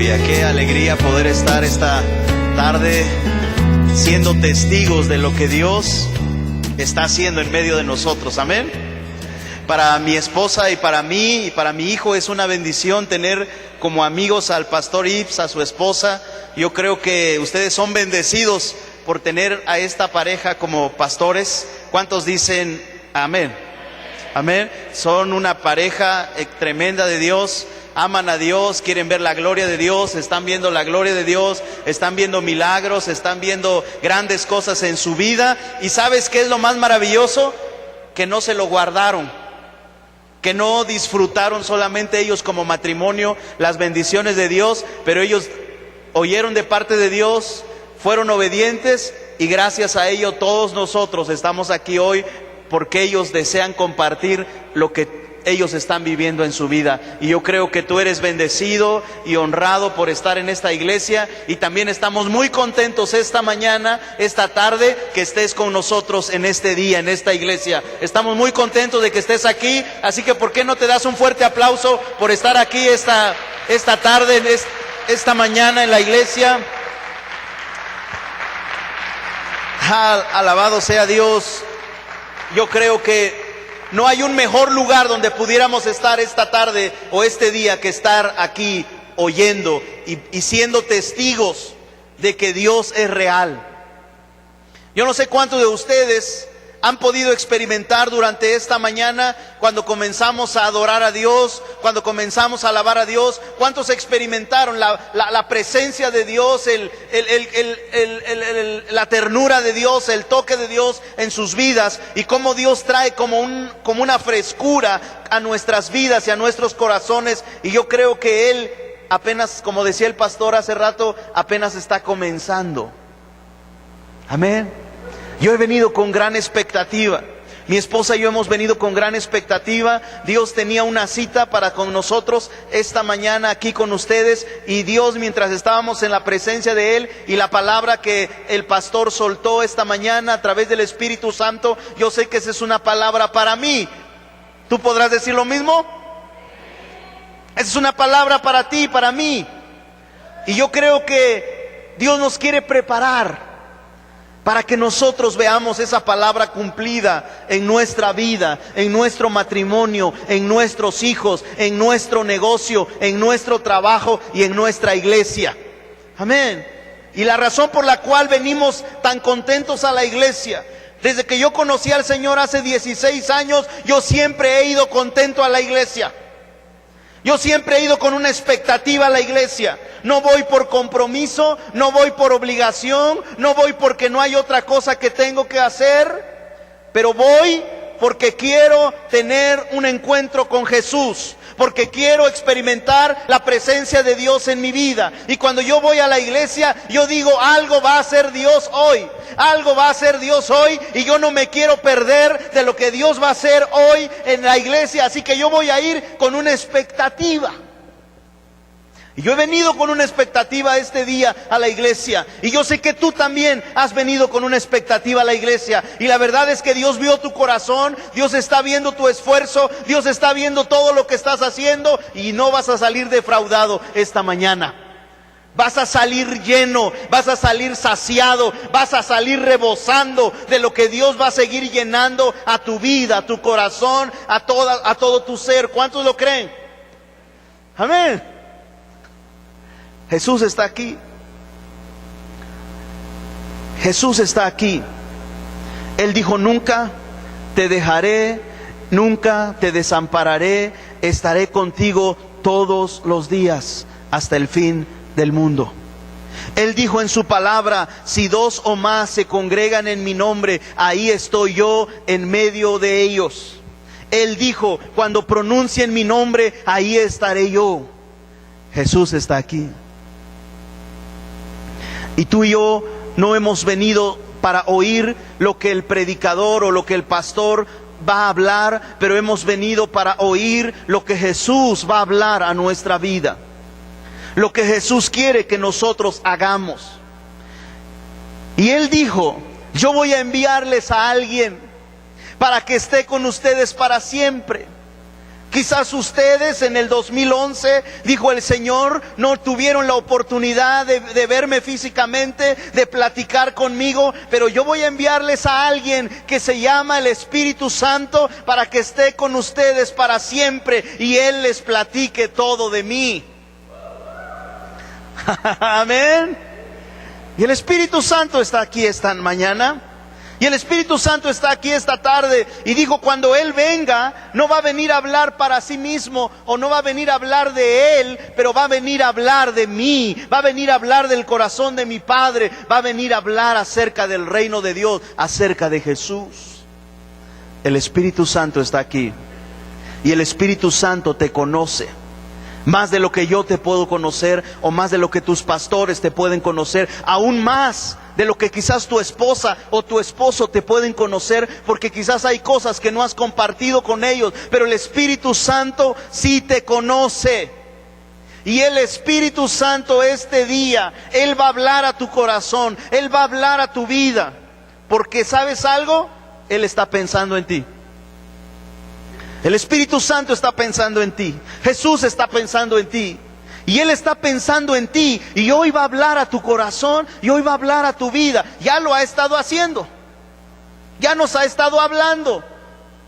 Aleluya, qué alegría poder estar esta tarde siendo testigos de lo que Dios está haciendo en medio de nosotros, amén. Para mi esposa y para mí y para mi hijo es una bendición tener como amigos al pastor Ives, a su esposa. Yo creo que ustedes son bendecidos por tener a esta pareja como pastores. ¿Cuántos dicen amén? Amén. Son una pareja tremenda de Dios. Aman a Dios, quieren ver la gloria de Dios, están viendo la gloria de Dios, están viendo milagros, están viendo grandes cosas en su vida. ¿Y sabes qué es lo más maravilloso? Que no se lo guardaron, que no disfrutaron solamente ellos como matrimonio las bendiciones de Dios, pero ellos oyeron de parte de Dios, fueron obedientes y gracias a ello todos nosotros estamos aquí hoy porque ellos desean compartir lo que ellos están viviendo en su vida. Y yo creo que tú eres bendecido y honrado por estar en esta iglesia, y también estamos muy contentos esta mañana, esta tarde, que estés con nosotros en este día, en esta iglesia. Estamos muy contentos de que estés aquí, así que ¿por qué no te das un fuerte aplauso por estar aquí esta tarde, esta mañana en la iglesia? Alabado sea Dios. Yo creo que no hay un mejor lugar donde pudiéramos estar esta tarde o este día que estar aquí oyendo y siendo testigos de que Dios es real. Yo no sé cuántos de ustedes han podido experimentar durante esta mañana, cuando comenzamos a adorar a Dios, cuando comenzamos a alabar a Dios, cuántos experimentaron la presencia de Dios, la ternura de Dios, el toque de Dios en sus vidas, y cómo Dios trae como una frescura a nuestras vidas y a nuestros corazones. Y yo creo que Él apenas, como decía el pastor hace rato, apenas está comenzando. Amén. Yo he venido con gran expectativa. Mi esposa y yo hemos venido con gran expectativa. Dios tenía una cita para con nosotros esta mañana aquí con ustedes. Y Dios, mientras estábamos en la presencia de Él, y la palabra que el pastor soltó esta mañana a través del Espíritu Santo, yo sé que esa es una palabra para mí. ¿Tú podrás decir lo mismo? Esa es una palabra para ti, para mí. Y yo creo que Dios nos quiere preparar para que nosotros veamos esa palabra cumplida en nuestra vida, en nuestro matrimonio, en nuestros hijos, en nuestro negocio, en nuestro trabajo y en nuestra iglesia. Amén. Y la razón por la cual venimos tan contentos a la iglesia, desde que yo conocí al Señor hace 16 años, yo siempre he ido contento a la iglesia. Yo siempre he ido con una expectativa a la iglesia. No voy por compromiso, no voy por obligación, no voy porque no hay otra cosa que tengo que hacer, pero voy porque quiero tener un encuentro con Jesús, porque quiero experimentar la presencia de Dios en mi vida. Y cuando yo voy a la iglesia, yo digo, algo va a hacer Dios hoy, algo va a hacer Dios hoy, y yo no me quiero perder de lo que Dios va a hacer hoy en la iglesia. Así que yo voy a ir con una expectativa. Y yo he venido con una expectativa este día a la iglesia. Y yo sé que tú también has venido con una expectativa a la iglesia. Y la verdad es que Dios vio tu corazón, Dios está viendo tu esfuerzo, Dios está viendo todo lo que estás haciendo, y no vas a salir defraudado esta mañana. Vas a salir lleno, vas a salir saciado, vas a salir rebosando de lo que Dios va a seguir llenando a tu vida, a tu corazón, a todo tu ser. ¿Cuántos lo creen? Amén. Jesús está aquí. Jesús está aquí. Él dijo, nunca te dejaré, nunca te desampararé, estaré contigo todos los días hasta el fin del mundo. Él dijo en su palabra, si 2 o más se congregan en mi nombre, ahí estoy yo en medio de ellos. Él dijo, cuando pronuncien mi nombre, ahí estaré yo. Jesús está aquí. Y tú y yo no hemos venido para oír lo que el predicador o lo que el pastor va a hablar, pero hemos venido para oír lo que Jesús va a hablar a nuestra vida. Lo que Jesús quiere que nosotros hagamos. Y Él dijo, yo voy a enviarles a alguien para que esté con ustedes para siempre. Quizás ustedes en el 2011, dijo el Señor, no tuvieron la oportunidad de verme físicamente, de platicar conmigo, pero yo voy a enviarles a alguien que se llama el Espíritu Santo para que esté con ustedes para siempre y Él les platique todo de mí. Amén. Y el Espíritu Santo está aquí esta mañana. Y el Espíritu Santo está aquí esta tarde y dijo, cuando Él venga, no va a venir a hablar para sí mismo o no va a venir a hablar de Él, pero va a venir a hablar de mí, va a venir a hablar del corazón de mi Padre, va a venir a hablar acerca del reino de Dios, acerca de Jesús. El Espíritu Santo está aquí y el Espíritu Santo te conoce. Más de lo que yo te puedo conocer, o más de lo que tus pastores te pueden conocer, aún más de lo que quizás tu esposa o tu esposo te pueden conocer, porque quizás hay cosas que no has compartido con ellos, pero el Espíritu Santo sí te conoce. Y el Espíritu Santo este día, Él va a hablar a tu corazón, Él va a hablar a tu vida, porque ¿sabes algo? Él está pensando en ti. El Espíritu Santo está pensando en ti. Jesús está pensando en ti. Y Él está pensando en ti. Y hoy va a hablar a tu corazón. Y hoy va a hablar a tu vida. Ya lo ha estado haciendo. Ya nos ha estado hablando.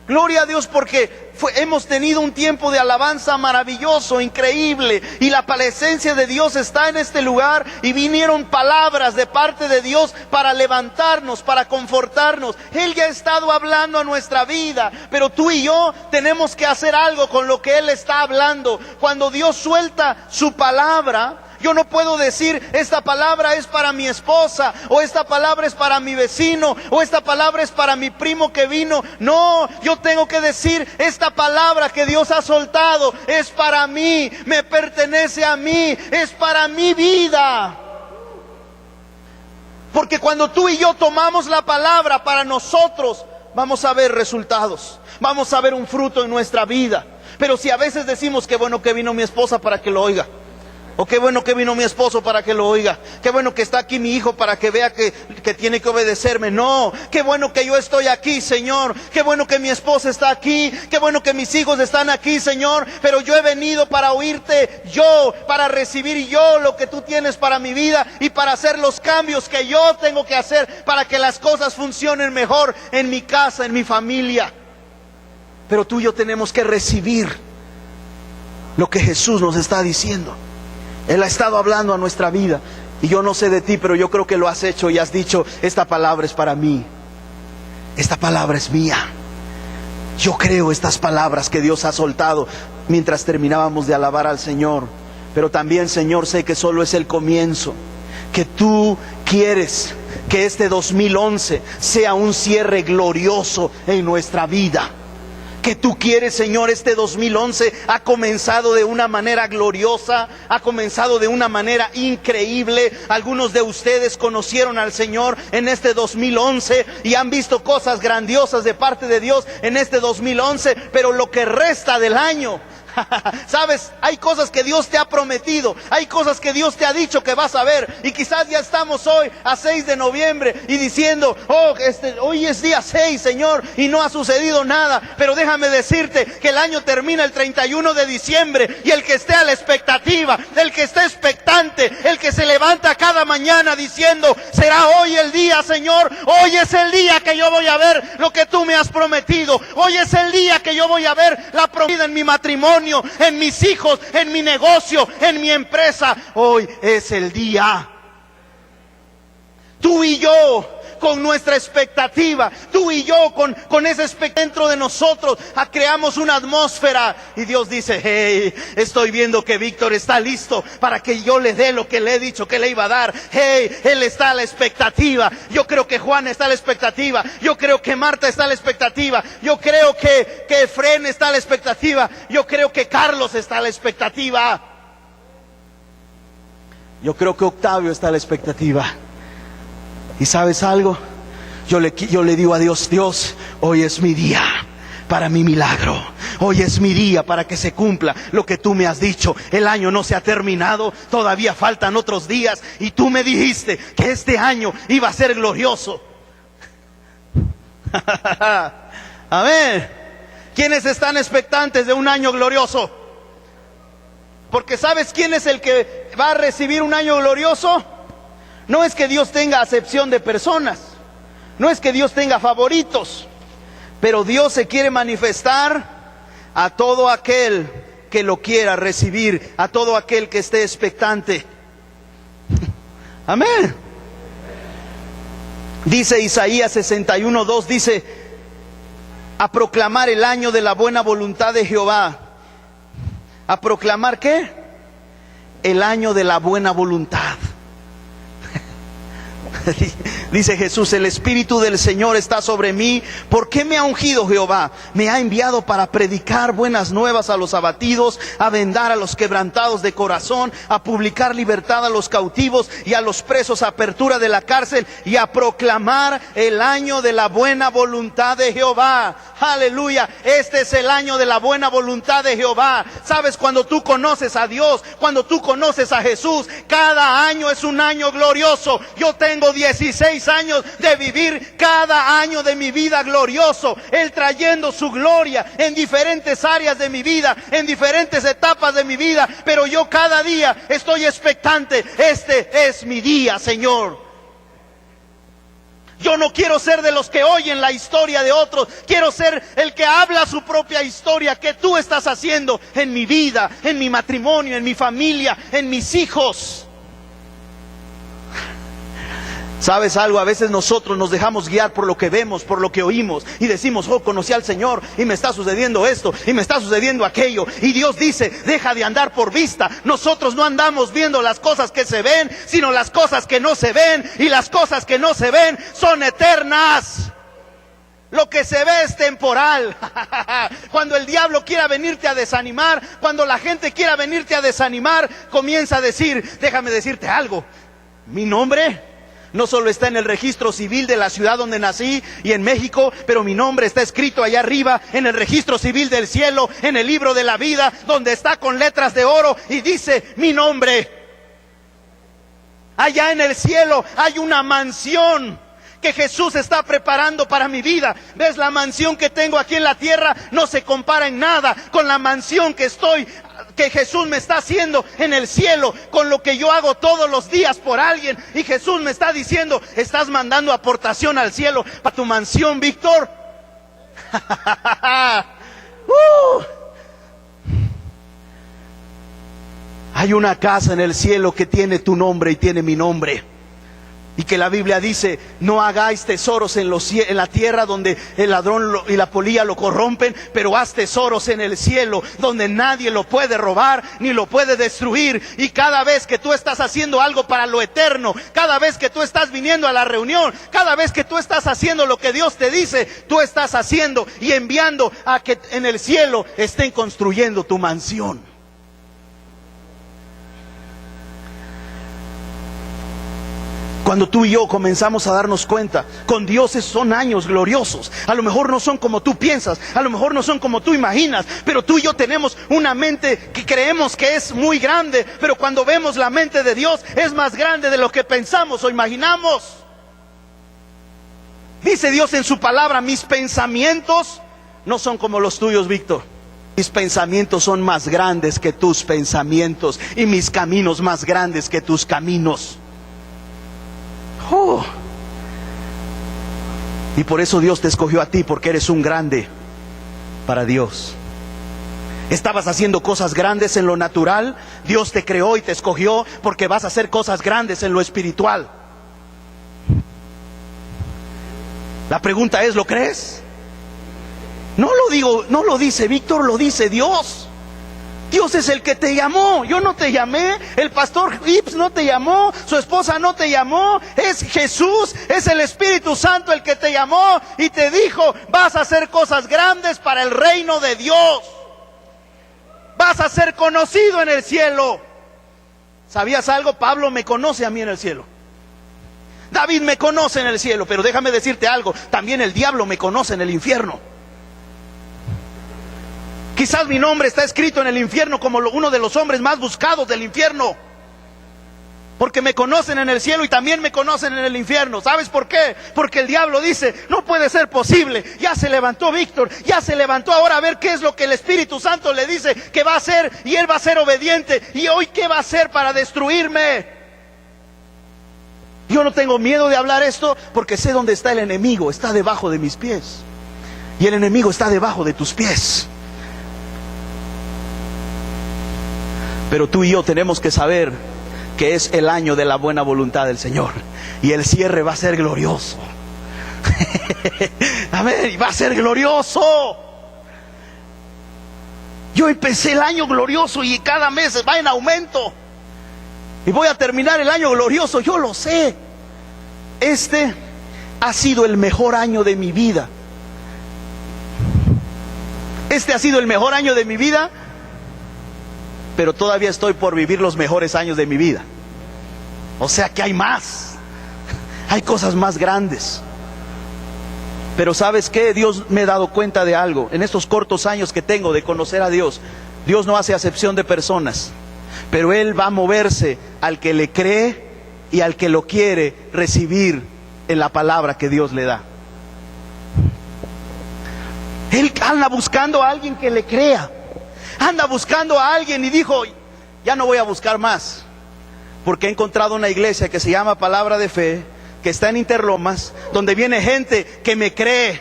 Gloria a Dios, porque hemos tenido un tiempo de alabanza maravilloso, increíble, y la presencia de Dios está en este lugar, y vinieron palabras de parte de Dios para levantarnos, para confortarnos. Él ya ha estado hablando a nuestra vida, pero tú y yo tenemos que hacer algo con lo que Él está hablando. Cuando Dios suelta su palabra, yo no puedo decir, esta palabra es para mi esposa, o esta palabra es para mi vecino, o esta palabra es para mi primo que vino. No, yo tengo que decir, esta palabra que Dios ha soltado es para mí, me pertenece a mí, es para mi vida. Porque cuando tú y yo tomamos la palabra para nosotros, vamos a ver resultados, vamos a ver un fruto en nuestra vida. Pero si a veces decimos, qué bueno que vino mi esposa para que lo oiga, o qué bueno que vino mi esposo para que lo oiga, qué bueno que está aquí mi hijo para que vea que tiene que obedecerme. No, qué bueno que yo estoy aquí, Señor, qué bueno que mi esposa está aquí, qué bueno que mis hijos están aquí, Señor, pero yo he venido para oírte yo, para recibir yo lo que tú tienes para mi vida y para hacer los cambios que yo tengo que hacer para que las cosas funcionen mejor en mi casa, en mi familia. Pero tú y yo tenemos que recibir lo que Jesús nos está diciendo. Él ha estado hablando a nuestra vida. Y yo no sé de ti, pero yo creo que lo has hecho y has dicho, esta palabra es para mí, esta palabra es mía. Yo creo estas palabras que Dios ha soltado mientras terminábamos de alabar al Señor. Pero también, Señor, sé que solo es el comienzo, que tú quieres que este 2011 sea un cierre glorioso en nuestra vida. Que tú quieres, Señor, este 2011 ha comenzado de una manera gloriosa, ha comenzado de una manera increíble. Algunos de ustedes conocieron al Señor en este 2011 y han visto cosas grandiosas de parte de Dios en este 2011, pero lo que resta del año, sabes, hay cosas que Dios te ha prometido, hay cosas que Dios te ha dicho que vas a ver, y quizás ya estamos hoy a 6 de noviembre y diciendo, hoy es día 6, Señor, y no ha sucedido nada. Pero déjame decirte que el año termina el 31 de diciembre, y el que esté a la expectativa, el que esté expectante, el que se levanta cada mañana diciendo, será hoy el día, Señor, hoy es el día que yo voy a ver lo que tú me has prometido, hoy es el día que yo voy a ver la promesa en mi matrimonio, en mis hijos, en mi negocio, en mi empresa. Hoy es el día. Tú y yo, con nuestra expectativa, tú y yo con ese expectativa dentro de nosotros, creamos una atmósfera, y Dios dice, hey, estoy viendo que Víctor está listo para que yo le dé lo que le he dicho que le iba a dar. Hey, él está a la expectativa. Yo creo que Juan está a la expectativa, yo creo que Marta está a la expectativa, yo creo que Efren está a la expectativa, yo creo que Carlos está a la expectativa, yo creo que Octavio está a la expectativa. ¿Y sabes algo? Yo le digo a Dios, Dios, hoy es mi día para mi milagro. Hoy es mi día para que se cumpla lo que tú me has dicho. El año no se ha terminado, todavía faltan otros días, y tú me dijiste que este año iba a ser glorioso. Amén. ¿Quiénes están expectantes de un año glorioso? Porque ¿sabes quién es el que va a recibir un año glorioso? No es que Dios tenga acepción de personas, no es que Dios tenga favoritos, pero Dios se quiere manifestar a todo aquel que lo quiera recibir, a todo aquel que esté expectante. Amén. Dice Isaías 61:2, dice: a proclamar el año de la buena voluntad de Jehová. ¿A proclamar qué? El año de la buena voluntad. Dice Jesús: el Espíritu del Señor está sobre mí. ¿Por qué me ha ungido Jehová? Me ha enviado para predicar buenas nuevas a los abatidos, a vendar a los quebrantados de corazón, a publicar libertad a los cautivos y a los presos, apertura de la cárcel, y a proclamar el año de la buena voluntad de Jehová. Aleluya, este es el año de la buena voluntad de Jehová. Sabes, cuando tú conoces a Dios, cuando tú conoces a Jesús, cada año es un año glorioso. Yo tengo 16 años de vivir cada año de mi vida glorioso, Él trayendo su gloria en diferentes áreas de mi vida, en diferentes etapas de mi vida, pero yo cada día estoy expectante. Este es mi día, Señor. Yo no quiero ser de los que oyen la historia de otros, quiero ser el que habla su propia historia. ¿Qué tú estás haciendo en mi vida, en mi matrimonio, en mi familia, en mis hijos? ¿Sabes algo? A veces nosotros nos dejamos guiar por lo que vemos, por lo que oímos, y decimos: oh, conocí al Señor y me está sucediendo esto y me está sucediendo aquello. Y Dios dice: deja de andar por vista. Nosotros no andamos viendo las cosas que se ven, sino las cosas que no se ven. Y las cosas que no se ven son eternas. Lo que se ve es temporal. Cuando el diablo quiera venirte a desanimar, cuando la gente quiera venirte a desanimar, comienza a decir: déjame decirte algo, mi nombre no solo está en el registro civil de la ciudad donde nací y en México, pero mi nombre está escrito allá arriba en el registro civil del cielo, en el libro de la vida, donde está con letras de oro y dice mi nombre. Allá en el cielo hay una mansión que Jesús está preparando para mi vida. ¿Ves? La mansión que tengo aquí en la tierra no se compara en nada con la mansión que Jesús me está haciendo en el cielo, con lo que yo hago todos los días por alguien. Y Jesús me está diciendo: estás mandando aportación al cielo para tu mansión, Víctor. Hay una casa en el cielo que tiene tu nombre y tiene mi nombre. Y que la Biblia dice: no hagáis tesoros en la tierra, donde el ladrón y la polilla lo corrompen, pero haz tesoros en el cielo, donde nadie lo puede robar ni lo puede destruir. Y cada vez que tú estás haciendo algo para lo eterno, cada vez que tú estás viniendo a la reunión, cada vez que tú estás haciendo lo que Dios te dice, tú estás haciendo y enviando a que en el cielo estén construyendo tu mansión. Cuando tú y yo comenzamos a darnos cuenta, con Dios son años gloriosos. A lo mejor no son como tú piensas, a lo mejor no son como tú imaginas, pero tú y yo tenemos una mente que creemos que es muy grande, pero cuando vemos la mente de Dios es más grande de lo que pensamos o imaginamos. Dice Dios en su palabra: mis pensamientos no son como los tuyos, Víctor. Mis pensamientos son más grandes que tus pensamientos, y mis caminos más grandes que tus caminos. Y por eso Dios te escogió a ti, porque eres un grande para Dios. Estabas haciendo cosas grandes en lo natural, Dios te creó y te escogió porque vas a hacer cosas grandes en lo espiritual. La pregunta es: ¿lo crees? No lo dice Víctor, lo dice Dios. Dios es el que te llamó. Yo no te llamé, el pastor Ips no te llamó, su esposa no te llamó. Es Jesús, es el Espíritu Santo el que te llamó y te dijo: vas a hacer cosas grandes para el reino de Dios. Vas a ser conocido en el cielo. ¿Sabías algo? Pablo me conoce a mí en el cielo. David me conoce en el cielo. Pero déjame decirte algo, también el diablo me conoce en el infierno. Quizás mi nombre está escrito en el infierno como uno de los hombres más buscados del infierno. Porque me conocen en el cielo y también me conocen en el infierno. ¿Sabes por qué? Porque el diablo dice, no puede ser posible. Ya se levantó Víctor, ya se levantó, ahora a ver qué es lo que el Espíritu Santo le dice que va a hacer, y él va a ser obediente. ¿Y hoy qué va a hacer para destruirme? Yo no tengo miedo de hablar esto porque sé dónde está el enemigo. Está debajo de mis pies. Y el enemigo está debajo de tus pies. Pero tú y yo tenemos que saber que es el año de la buena voluntad del Señor. Y el cierre va a ser glorioso. Amén, va a ser glorioso. Yo empecé el año glorioso y cada mes va en aumento. Y voy a terminar el año glorioso, yo lo sé. Este ha sido el mejor año de mi vida. Este ha sido el mejor año de mi vida. Pero todavía estoy por vivir los mejores años de mi vida. O sea que hay más. Hay cosas más grandes. Pero ¿sabes qué? Dios me ha dado cuenta de algo. En estos cortos años que tengo de conocer a Dios, Dios no hace acepción de personas. Pero Él va a moverse al que le cree y al que lo quiere recibir en la palabra que Dios le da. Él anda buscando a alguien que le crea. Anda buscando a alguien y dijo, ya no voy a buscar más, porque he encontrado una iglesia que se llama Palabra de Fe, que está en Interlomas, donde viene gente que me cree,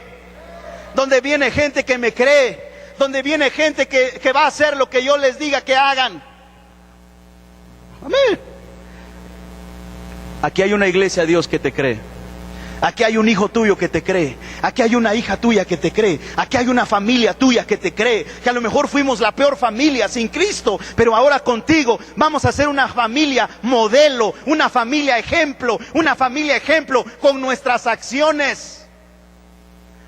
donde viene gente que me cree, donde viene gente que va a hacer lo que yo les diga que hagan. Amén. Aquí hay una iglesia, Dios, que te cree. Aquí hay un hijo tuyo que te cree. Aquí hay una hija tuya que te cree. Aquí hay una familia tuya que te cree. Que a lo mejor fuimos la peor familia sin Cristo, pero ahora contigo vamos a ser una familia modelo, una familia ejemplo con nuestras acciones.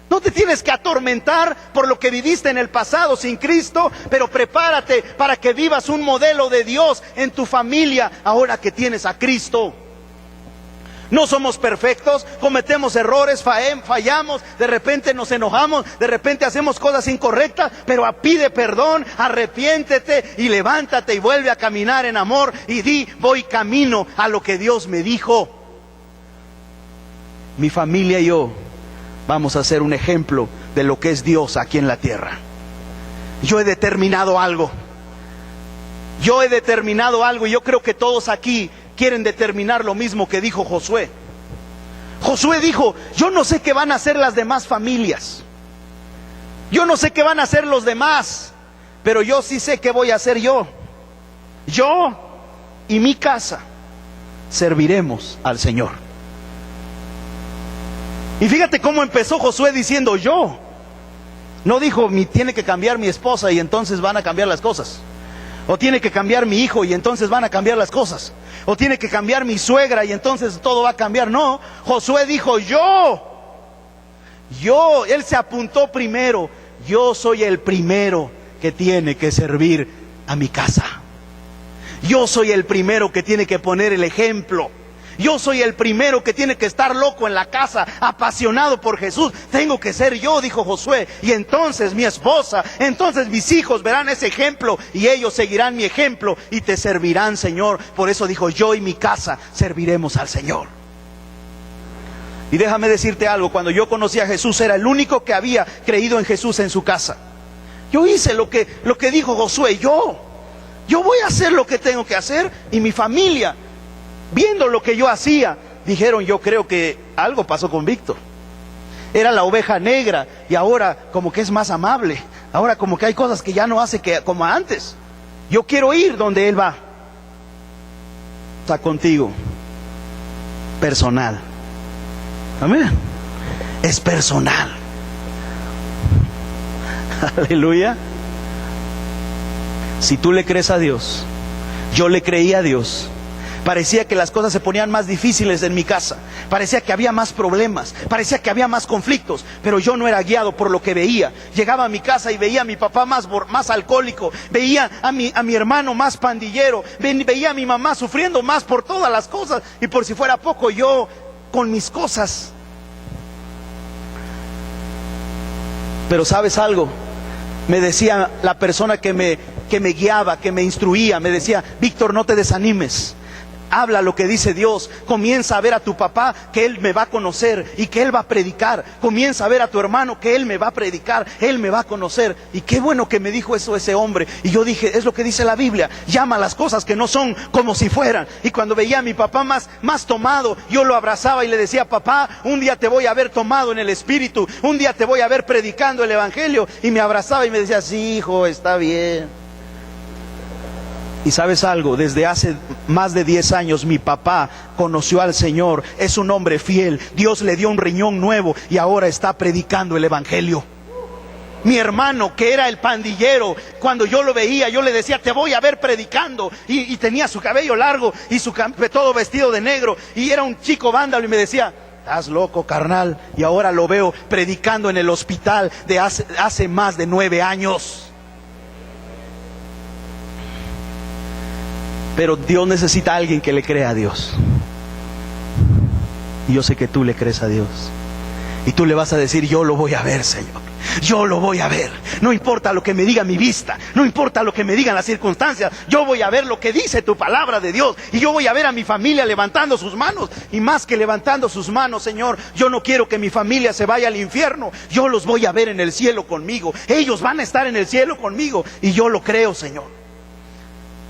No te tienes que atormentar por lo que viviste en el pasado sin Cristo, pero prepárate para que vivas un modelo de Dios en tu familia ahora que tienes a Cristo. No somos perfectos, cometemos errores, fallamos, de repente nos enojamos, de repente hacemos cosas incorrectas, pero pide perdón, arrepiéntete y levántate y vuelve a caminar en amor y di, voy camino a lo que Dios me dijo. Mi familia y yo vamos a ser un ejemplo de lo que es Dios aquí en la tierra. Yo he determinado algo. Y yo creo que todos aquí quieren determinar lo mismo que dijo Josué. Josué dijo, yo no sé qué van a hacer las demás familias. Yo no sé qué van a hacer los demás, pero yo sí sé qué voy a hacer yo. Yo y mi casa serviremos al Señor. Y fíjate cómo empezó Josué diciendo yo. No dijo, tiene que cambiar mi esposa y entonces van a cambiar las cosas. O tiene que cambiar mi hijo y entonces van a cambiar las cosas. O tiene que cambiar mi suegra y entonces todo va a cambiar. No, Josué dijo yo, él se apuntó primero. Yo soy el primero que tiene que servir a mi casa. Yo soy el primero que tiene que poner el ejemplo. Yo soy el primero que tiene que estar loco en la casa, apasionado por Jesús. Tengo que ser yo, dijo Josué. Y entonces mi esposa, entonces mis hijos verán ese ejemplo y ellos seguirán mi ejemplo y te servirán, Señor. Por eso dijo, yo y mi casa serviremos al Señor. Y déjame decirte algo, cuando yo conocí a Jesús era el único que había creído en Jesús en su casa. Yo hice lo que dijo Josué, yo voy a hacer lo que tengo que hacer. Y mi familia, viendo lo que yo hacía, dijeron, yo creo que algo pasó con Víctor. Era la oveja negra y ahora como que es más amable. Ahora como que hay cosas que ya no hace como antes. Yo quiero ir donde él va. Está contigo. Personal. Amén. Es personal. Aleluya. Si tú le crees a Dios, yo le creí a Dios. Parecía que las cosas se ponían más difíciles en mi casa. Parecía que había más problemas. Parecía que había más conflictos. Pero yo no era guiado por lo que veía. Llegaba a mi casa y veía a mi papá más alcohólico. Veía a mi hermano más pandillero. Veía a mi mamá sufriendo más por todas las cosas. Y por si fuera poco, yo con mis cosas. Pero ¿sabes algo? Me decía la persona que me guiaba, que me instruía, me decía, Víctor, no te desanimes. habla lo que dice Dios. Comienza a ver a tu papá que él me va a conocer y que él va a predicar. Comienza a ver a tu hermano que él me va a predicar, él me va a conocer. Y qué bueno que me dijo eso ese hombre. Y yo dije, es lo que dice la Biblia, llama las cosas que no son como si fueran. Y cuando veía a mi papá más tomado, yo lo abrazaba y le decía, papá, un día te voy a ver tomado en el Espíritu, un día te voy a ver predicando el Evangelio. Y me abrazaba y me decía, sí, hijo, está bien. Y sabes algo, desde hace más de 10 años mi papá conoció al Señor, es un hombre fiel, Dios le dio un riñón nuevo y ahora está predicando el Evangelio. Mi hermano, que era el pandillero, cuando yo lo veía, yo le decía, te voy a ver predicando, y tenía su cabello largo y todo vestido de negro, y era un chico vándalo, y me decía, estás loco, carnal. Y ahora lo veo predicando en el hospital de hace más de 9 años. Pero Dios necesita a alguien que le crea a Dios. Y yo sé que tú le crees a Dios. Y tú le vas a decir, yo lo voy a ver, Señor. Yo lo voy a ver. No importa lo que me diga mi vista, no importa lo que me digan las circunstancias, yo voy a ver lo que dice tu palabra de Dios. Y yo voy a ver a mi familia levantando sus manos. Y más que levantando sus manos, Señor, yo no quiero que mi familia se vaya al infierno. Yo los voy a ver en el cielo conmigo. Ellos van a estar en el cielo conmigo. Y yo lo creo, Señor.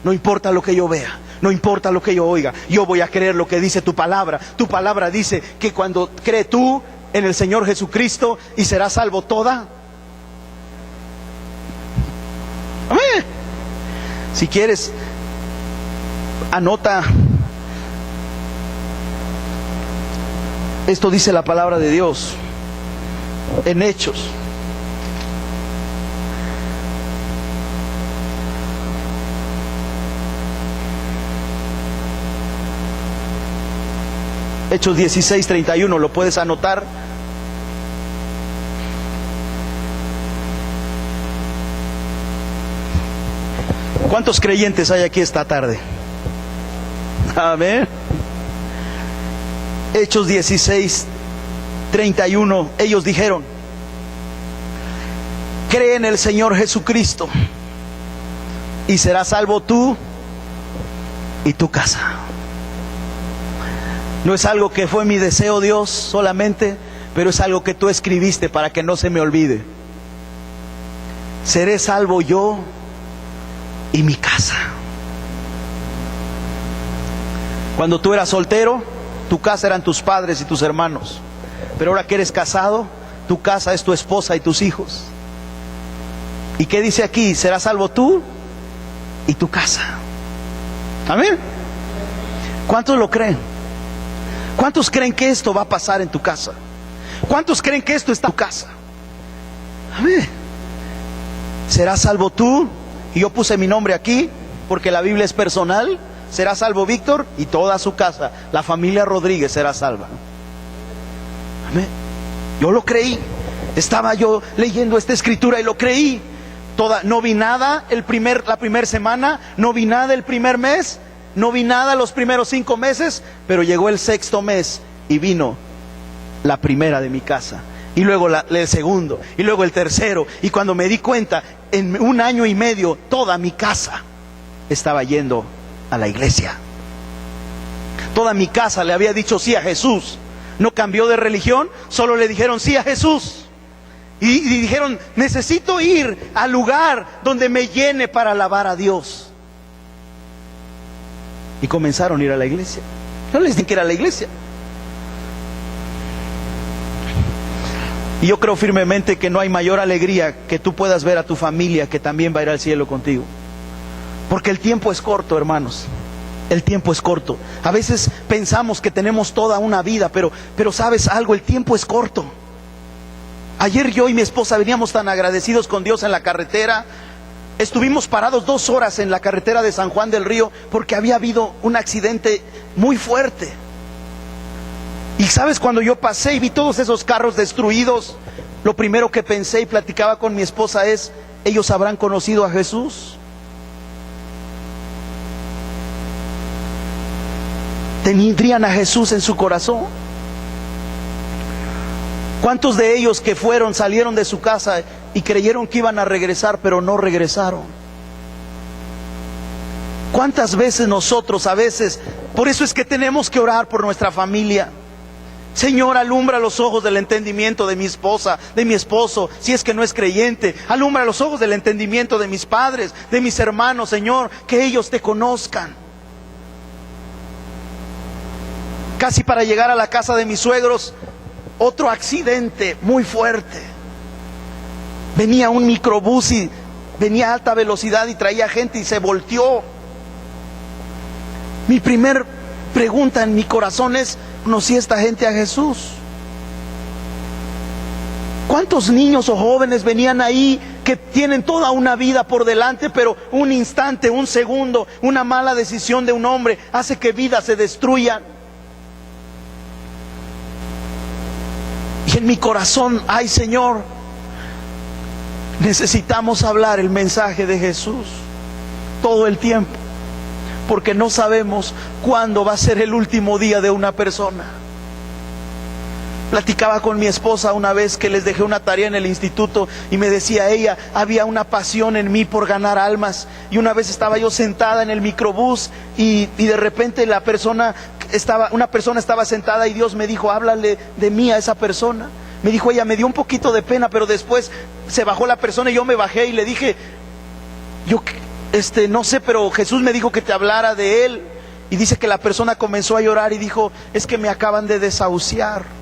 No importa lo que yo vea, no importa lo que yo oiga, yo voy a creer lo que dice tu palabra. Tu palabra dice que cuando cree tú en el Señor Jesucristo y serás salvo toda. Amén. Si quieres, anota. Esto dice la palabra de Dios en Hechos. Hechos 16:31, ¿lo puedes anotar? ¿Cuántos creyentes hay aquí esta tarde? Amén. Hechos 16:31, ellos dijeron, cree en el Señor Jesucristo y serás salvo tú y tu casa. No es algo que fue mi deseo, Dios, solamente, pero es algo que tú escribiste para que no se me olvide. Seré salvo yo y mi casa. Cuando tú eras soltero, tu casa eran tus padres y tus hermanos. Pero ahora que eres casado, tu casa es tu esposa y tus hijos. ¿Y qué dice aquí? Serás salvo tú y tu casa. Amén. ¿Cuántos lo creen? ¿Cuántos creen que esto va a pasar en tu casa? ¿Cuántos creen que esto está en tu casa? Amén. Serás salvo tú, y yo puse mi nombre aquí porque la Biblia es personal. Será salvo Víctor y toda su casa. La familia Rodríguez será salva. Amén. Yo lo creí. Estaba yo leyendo esta escritura y lo creí. No vi nada la primera semana, no vi nada el primer mes, no vi nada los primeros 5 meses, pero llegó el 6º mes y vino la primera de mi casa, y luego el segundo, y luego el tercero, y cuando me di cuenta, en 1 año y medio, toda mi casa estaba yendo a la iglesia. Toda mi casa le había dicho sí a Jesús. No cambió de religión, solo le dijeron sí a Jesús. Y dijeron, necesito ir al lugar donde me llene para alabar a Dios. Y comenzaron a ir a la iglesia. No les dije que era la iglesia. Y yo creo firmemente que no hay mayor alegría que tú puedas ver a tu familia que también va a ir al cielo contigo. Porque el tiempo es corto, hermanos. El tiempo es corto. A veces pensamos que tenemos toda una vida, pero ¿sabes algo? El tiempo es corto. Ayer yo y mi esposa veníamos tan agradecidos con Dios en la carretera. Estuvimos parados 2 horas en la carretera de San Juan del Río porque había habido un accidente muy fuerte. Y sabes, cuando yo pasé y vi todos esos carros destruidos, lo primero que pensé y platicaba con mi esposa es, ¿ellos habrán conocido a Jesús? ¿Tendrían a Jesús en su corazón? ¿Cuántos de ellos que salieron de su casa y creyeron que iban a regresar, pero no regresaron? ¿Cuántas veces nosotros a veces Por eso es que tenemos que orar por nuestra familia. Señor, alumbra los ojos del entendimiento de mi esposa, de mi esposo, si es que no es creyente. Alumbra los ojos del entendimiento de mis padres, de mis hermanos, Señor, que ellos te conozcan. Casi para llegar a la casa de mis suegros, otro accidente muy fuerte. Venía un microbús y venía a alta velocidad y traía gente y se volteó. Mi primer pregunta en mi corazón es: ¿conocí esta gente a Jesús? ¿Cuántos niños o jóvenes venían ahí que tienen toda una vida por delante, pero un instante, un segundo, una mala decisión de un hombre hace que vidas se destruyan? Y en mi corazón, ay Señor, necesitamos hablar el mensaje de Jesús todo el tiempo, porque no sabemos cuándo va a ser el último día de una persona. Platicaba con mi esposa una vez que les dejé una tarea en el instituto y me decía ella, había una pasión en mí por ganar almas. Y una vez estaba yo sentada en el microbús y de repente una persona estaba sentada y Dios me dijo: háblale de mí a esa persona. Me dijo ella, me dio un poquito de pena, pero después se bajó la persona y yo me bajé y le dije: yo no sé, pero Jesús me dijo que te hablara de él. Y dice que la persona comenzó a llorar y dijo: es que me acaban de desahuciar.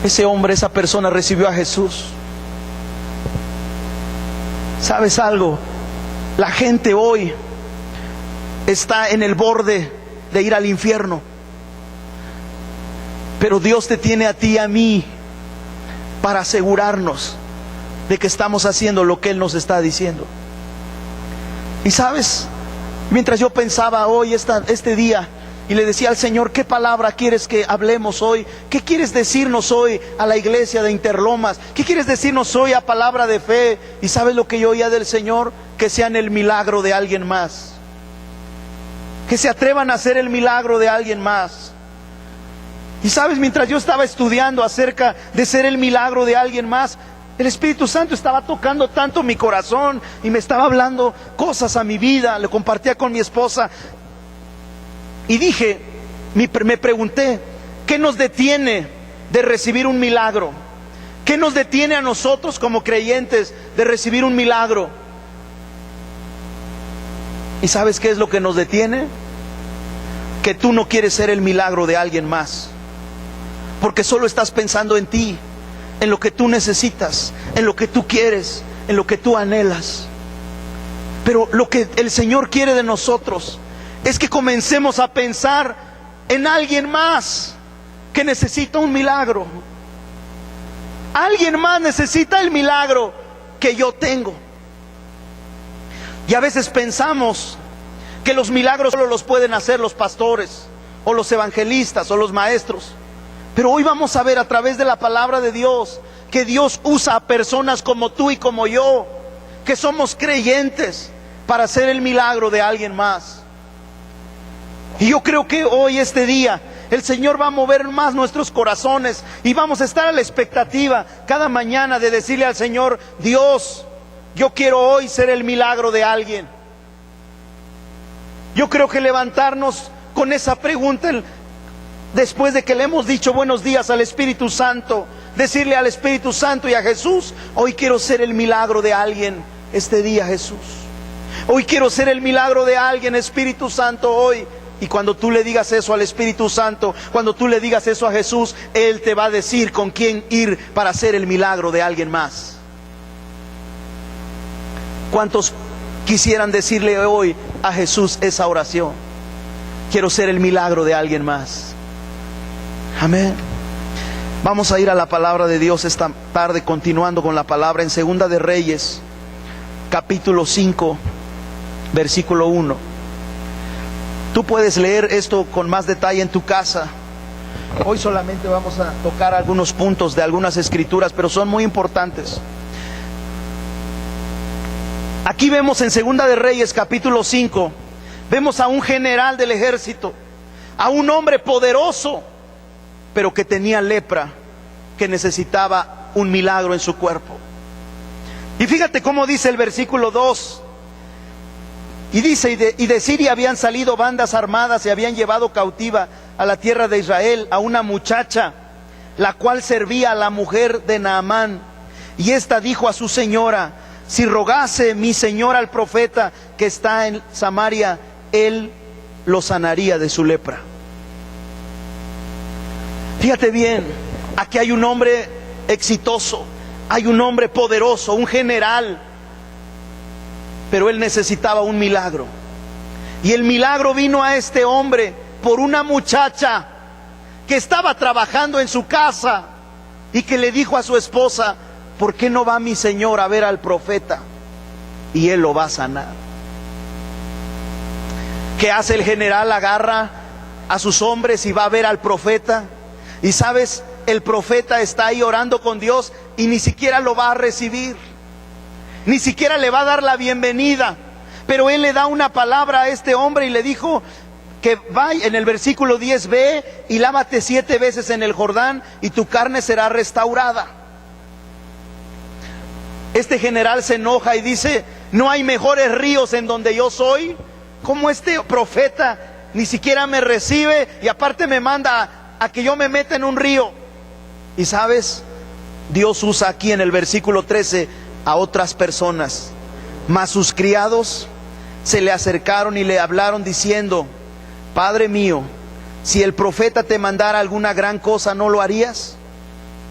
Ese hombre, esa persona recibió a Jesús. ¿Sabes algo? La gente hoy está en el borde de ir al infierno, pero Dios te tiene a ti y a mí para asegurarnos de que estamos haciendo lo que Él nos está diciendo. Y sabes, mientras yo pensaba hoy, este día, y le decía al Señor: ¿qué palabra quieres que hablemos hoy? ¿Qué quieres decirnos hoy a la iglesia de Interlomas? ¿Qué quieres decirnos hoy a palabra de fe? Y ¿sabes lo que yo oía del Señor? Que sean el milagro de alguien más, que se atrevan a hacer el milagro de alguien más. Y sabes, mientras yo estaba estudiando acerca de ser el milagro de alguien más, el Espíritu Santo estaba tocando tanto mi corazón y me estaba hablando cosas a mi vida. Le compartía con mi esposa y dije, me pregunté, ¿qué nos detiene de recibir un milagro? ¿Qué nos detiene a nosotros como creyentes de recibir un milagro? ¿Y sabes qué es lo que nos detiene? Que tú no quieres ser el milagro de alguien más, porque solo estás pensando en ti, en lo que tú necesitas, en lo que tú quieres, en lo que tú anhelas. Pero lo que el Señor quiere de nosotros es que comencemos a pensar en alguien más que necesita un milagro. Alguien más necesita el milagro que yo tengo. Y a veces pensamos que los milagros solo los pueden hacer los pastores, o los evangelistas, o los maestros. Pero hoy vamos a ver a través de la palabra de Dios que Dios usa a personas como tú y como yo, que somos creyentes, para hacer el milagro de alguien más. Y yo creo que hoy, este día, el Señor va a mover más nuestros corazones y vamos a estar a la expectativa cada mañana de decirle al Señor: Dios, yo quiero hoy ser el milagro de alguien. Yo creo que levantarnos con esa pregunta después de que le hemos dicho buenos días al Espíritu Santo, decirle al Espíritu Santo y a Jesús: hoy quiero ser el milagro de alguien este día, Jesús. Hoy quiero ser el milagro de alguien, Espíritu Santo, hoy. Y cuando tú le digas eso al Espíritu Santo, cuando tú le digas eso a Jesús, Él te va a decir con quién ir para hacer el milagro de alguien más. ¿Cuántos quisieran decirle hoy a Jesús esa oración? Quiero ser el milagro de alguien más. Amén. Vamos a ir a la palabra de Dios esta tarde, continuando con la palabra en Segunda de Reyes, capítulo 5, versículo 1. Tú puedes leer esto con más detalle en tu casa. Hoy solamente vamos a tocar algunos puntos de algunas escrituras, pero son muy importantes. Aquí vemos en Segunda de Reyes, capítulo 5, vemos a un general del ejército, a un hombre poderoso, pero que tenía lepra, que necesitaba un milagro en su cuerpo. Y fíjate cómo dice el versículo 2. Y dice, y de Siria habían salido bandas armadas y habían llevado cautiva a la tierra de Israel a una muchacha, la cual servía a la mujer de Naamán. Y ésta dijo a su señora: si rogase mi señor al profeta que está en Samaria, él lo sanaría de su lepra. Fíjate bien, aquí hay un hombre exitoso, hay un hombre poderoso, un general, pero él necesitaba un milagro. Y el milagro vino a este hombre por una muchacha que estaba trabajando en su casa y que le dijo a su esposa: ¿por qué no va mi señor a ver al profeta y él lo va a sanar? ¿Qué hace el general? Agarra a sus hombres y va a ver al profeta. Y sabes, el profeta está ahí orando con Dios y ni siquiera lo va a recibir, ni siquiera le va a dar la bienvenida. Pero él le da una palabra a este hombre y le dijo que vaya, en el versículo 10, ve y lávate 7 veces en el Jordán y tu carne será restaurada. Este general se enoja y dice: no hay mejores ríos en donde yo soy. ¿Cómo este profeta ni siquiera me recibe y aparte me manda a que yo me meta en un río? Y sabes, Dios usa aquí en el versículo 13 a otras personas. Mas sus criados se le acercaron y le hablaron diciendo: Padre mío, si el profeta te mandara alguna gran cosa, ¿no lo harías?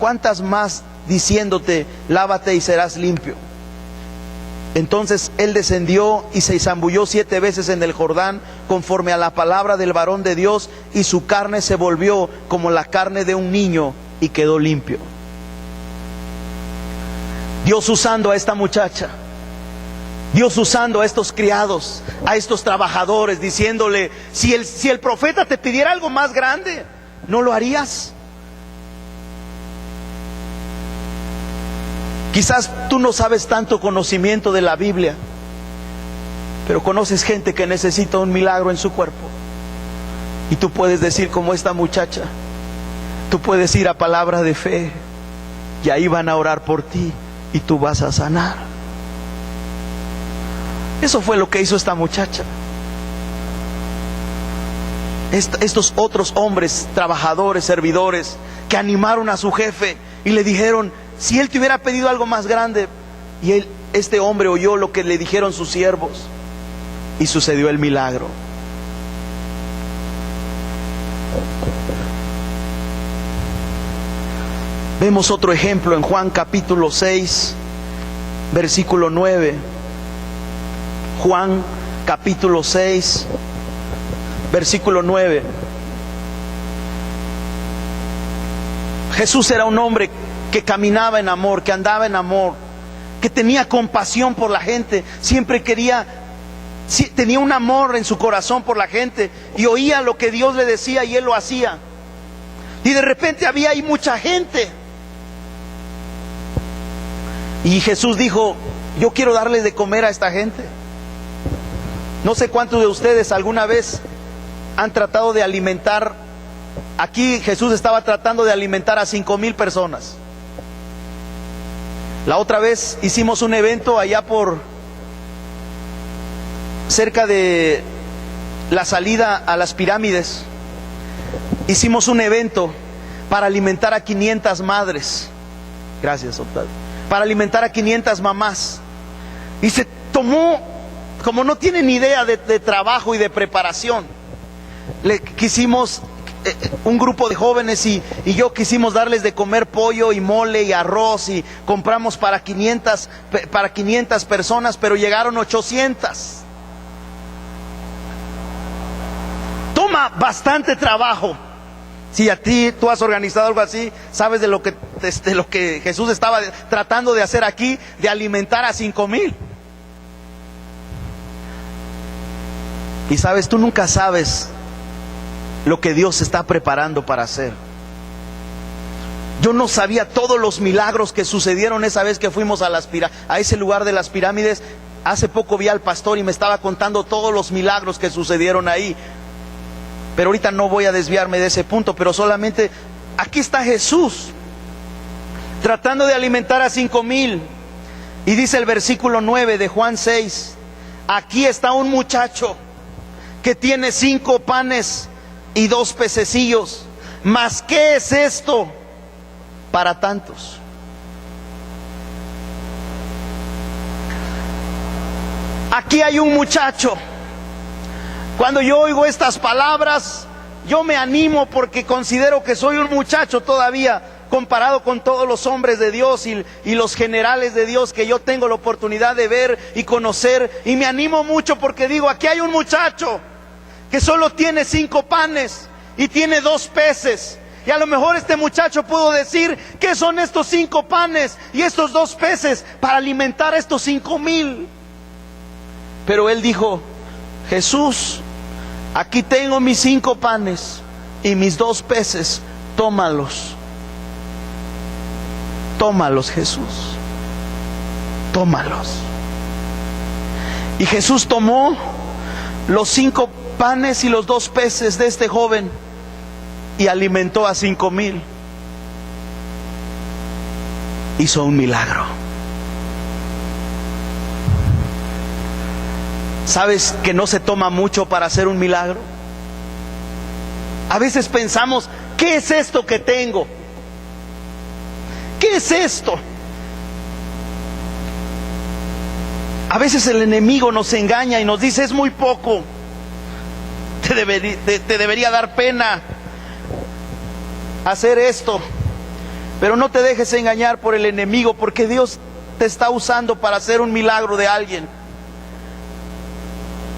¿Cuántas más diciéndote: lávate y serás limpio? Entonces él descendió y se zambulló 7 veces en el Jordán, conforme a la palabra del varón de Dios, y su carne se volvió como la carne de un niño y quedó limpio. Dios usando a esta muchacha, Dios usando a estos criados, a estos trabajadores, diciéndole: si el profeta te pidiera algo más grande, ¿no lo harías? Quizás tú no sabes tanto conocimiento de la Biblia, pero conoces gente que necesita un milagro en su cuerpo. Y tú puedes decir como esta muchacha, tú puedes ir a palabra de fe y ahí van a orar por ti y tú vas a sanar. Eso fue lo que hizo esta muchacha. Estos otros hombres, trabajadores, servidores, que animaron a su jefe y le dijeron: si él te hubiera pedido algo más grande. Y este hombre oyó lo que le dijeron sus siervos y sucedió el milagro. Vemos otro ejemplo en Juan capítulo 6, versículo 9. Juan capítulo 6, versículo 9. Jesús era un hombre que caminaba en amor, que andaba en amor, que tenía compasión por la gente, siempre tenía un amor en su corazón por la gente y oía lo que Dios le decía y él lo hacía. Y de repente había ahí mucha gente. Y Jesús dijo: yo quiero darles de comer a esta gente. No sé cuántos de ustedes alguna vez han tratado de alimentar. Aquí Jesús estaba tratando de alimentar a 5,000 personas. La otra vez hicimos un evento allá por cerca de la salida a las pirámides. Hicimos un evento para alimentar a 500 madres. Gracias, Octavio. Para alimentar a 500 mamás. Y se tomó, como no tienen idea de trabajo y de preparación, quisimos un grupo de jóvenes y yo quisimos darles de comer pollo y mole y arroz, y compramos para 500 personas, pero llegaron 800. Toma bastante trabajo. Si tú has organizado algo así, sabes de lo que Jesús estaba tratando de hacer aquí, de alimentar a 5,000. Y sabes, tú nunca sabes lo que Dios está preparando para hacer. Yo no sabía todos los milagros que sucedieron esa vez que fuimos a ese lugar de las pirámides. Hace poco vi al pastor y me estaba contando todos los milagros que sucedieron ahí. Pero ahorita no voy a desviarme de ese punto, pero solamente aquí está Jesús tratando de alimentar a 5,000. Y dice el versículo 9 de Juan 6: aquí está un muchacho que tiene 5 panes y 2 pececillos, mas ¿qué es esto para tantos? Aquí hay un muchacho. Cuando yo oigo estas palabras, yo me animo porque considero que soy un muchacho todavía comparado con todos los hombres de Dios y los generales de Dios que yo tengo la oportunidad de ver y conocer. Y me animo mucho porque digo, aquí hay un muchacho que solo tiene 5 panes y tiene 2 peces. Y a lo mejor este muchacho pudo decir, ¿qué son estos 5 panes y estos 2 peces para alimentar a estos 5,000? Pero él dijo, Jesús, aquí tengo mis 5 panes y mis 2 peces, tómalos. Tómalos, Jesús, tómalos. Y Jesús tomó los 5 panes y los 2 peces de este joven y alimentó a 5,000. Hizo un milagro. ¿Sabes que no se toma mucho para hacer un milagro? A veces pensamos, ¿qué es esto que tengo? ¿Qué es esto? A veces el enemigo nos engaña y nos dice, es muy poco, te debería dar pena hacer esto. Pero no te dejes engañar por el enemigo, porque Dios te está usando para hacer un milagro de alguien.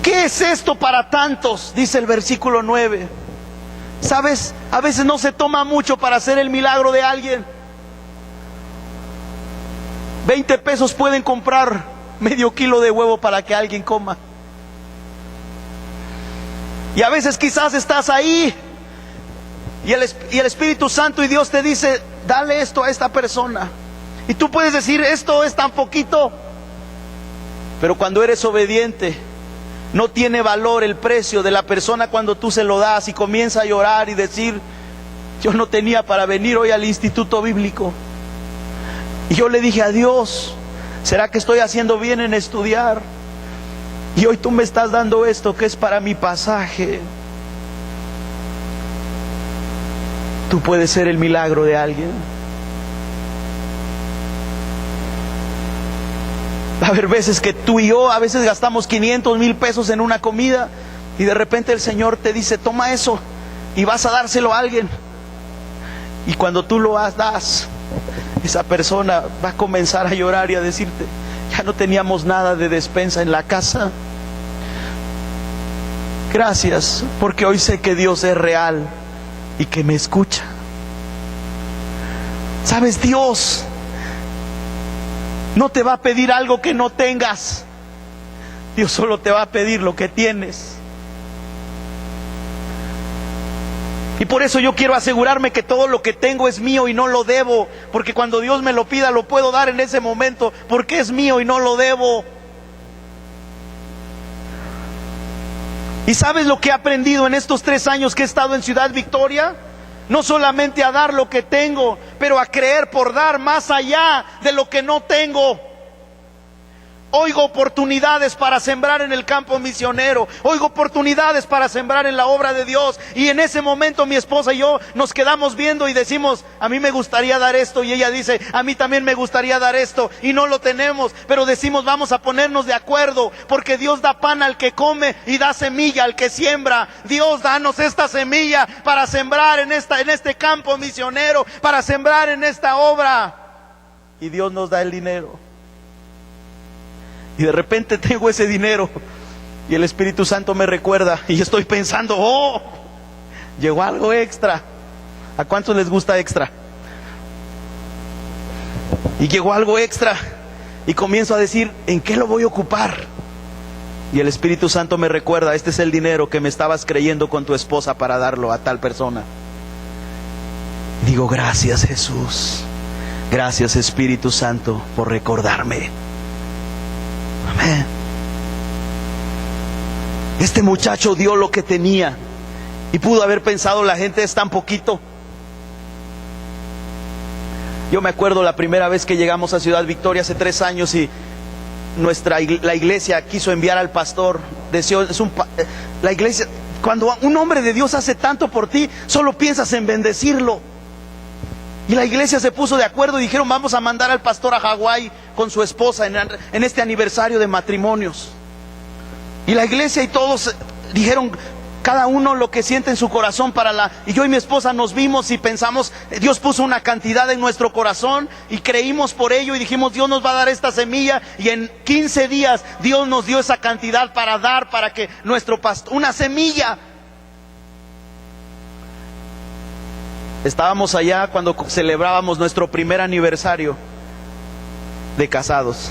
¿Qué es esto para tantos? Dice el versículo 9. ¿Sabes? A veces no se toma mucho para hacer el milagro de alguien. 20 pesos pueden comprar medio kilo de huevo para que alguien coma. Y a veces quizás estás ahí y el Espíritu Santo y Dios te dice, dale esto a esta persona. Y tú puedes decir, esto es tan poquito. Pero cuando eres obediente, no tiene valor el precio de la persona cuando tú se lo das y comienza a llorar y decir, yo no tenía para venir hoy al instituto bíblico. Y yo le dije a Dios, ¿será que estoy haciendo bien en estudiar? Y hoy tú me estás dando esto que es para mi pasaje. Tú puedes ser el milagro de alguien. Va a haber veces que tú y yo a veces gastamos 500, 1,000 pesos en una comida y de repente el Señor te dice, toma eso y vas a dárselo a alguien. Y cuando tú lo das, esa persona va a comenzar a llorar y a decirte, ya no teníamos nada de despensa en la casa. Gracias, porque hoy sé que Dios es real y que me escucha. ¿Sabes? Dios no te va a pedir algo que no tengas. Dios solo te va a pedir lo que tienes. Y por eso yo quiero asegurarme que todo lo que tengo es mío y no lo debo. Porque cuando Dios me lo pida, lo puedo dar en ese momento, porque es mío y no lo debo. ¿Y sabes lo que he aprendido en estos 3 años que he estado en Ciudad Victoria? No solamente a dar lo que tengo, pero a creer por dar más allá de lo que no tengo. Oigo oportunidades para sembrar en el campo misionero. Oigo oportunidades para sembrar en la obra de Dios. Y en ese momento mi esposa y yo nos quedamos viendo y decimos, a mí me gustaría dar esto. Y ella dice, a mí también me gustaría dar esto. Y no lo tenemos, pero decimos, vamos a ponernos de acuerdo. Porque Dios da pan al que come y da semilla al que siembra. Dios, danos esta semilla para sembrar en este campo misionero, para sembrar en esta obra. Y Dios nos da el dinero. Y de repente tengo ese dinero y el Espíritu Santo me recuerda y estoy pensando, oh, llegó algo extra. ¿A cuántos les gusta extra? Y llegó algo extra y comienzo a decir, ¿en qué lo voy a ocupar? Y el Espíritu Santo me recuerda, este es el dinero que me estabas creyendo con tu esposa para darlo a tal persona. Digo, gracias Jesús, gracias Espíritu Santo por recordarme. Amén. Este muchacho dio lo que tenía y pudo haber pensado, la gente es tan poquito. Yo me acuerdo la primera vez que llegamos a Ciudad Victoria hace 3 años y la iglesia quiso enviar al pastor. La iglesia, cuando un hombre de Dios hace tanto por ti, solo piensas en bendecirlo. Y la iglesia se puso de acuerdo y dijeron: vamos a mandar al pastor a Hawái con su esposa en este aniversario de matrimonios. Y la iglesia y todos dijeron cada uno lo que siente en su corazón y yo y mi esposa nos vimos y pensamos, Dios puso una cantidad en nuestro corazón y creímos por ello y dijimos: Dios nos va a dar esta semilla, y en 15 días Dios nos dio esa cantidad para dar, para que nuestro pastor, una semilla. Estábamos allá cuando celebrábamos nuestro primer aniversario de casados.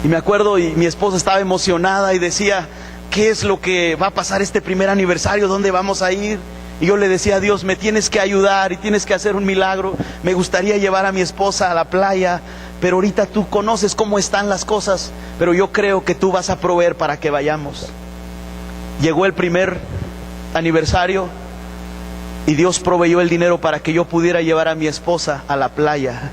Y me acuerdo, y mi esposa estaba emocionada y decía: ¿qué es lo que va a pasar este primer aniversario? ¿Dónde vamos a ir? Y yo le decía a Dios: me tienes que ayudar y tienes que hacer un milagro. Me gustaría llevar a mi esposa a la playa, pero ahorita tú conoces cómo están las cosas, pero yo creo que tú vas a proveer para que vayamos. Llegó el primer aniversario y Dios proveyó el dinero para que yo pudiera llevar a mi esposa a la playa,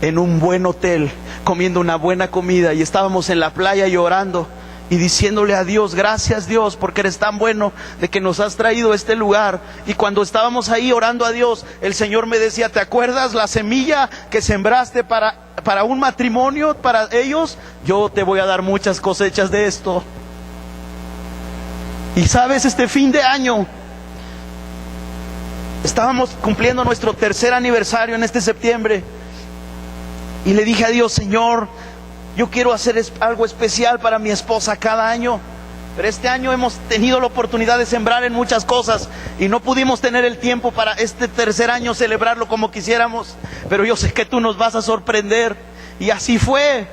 en un buen hotel, comiendo una buena comida, y estábamos en la playa llorando y diciéndole a Dios: gracias Dios, porque eres tan bueno de que nos has traído a este lugar. Y cuando estábamos ahí orando a Dios, el Señor me decía: ¿te acuerdas la semilla que sembraste para un matrimonio, para ellos? Yo te voy a dar muchas cosechas de esto. Y sabes, este fin de año estábamos cumpliendo nuestro tercer aniversario en este septiembre, y le dije a Dios: Señor, yo quiero hacer algo especial para mi esposa cada año, pero este año hemos tenido la oportunidad de sembrar en muchas cosas y no pudimos tener el tiempo para este tercer año celebrarlo como quisiéramos, pero yo sé que tú nos vas a sorprender. Y así fue.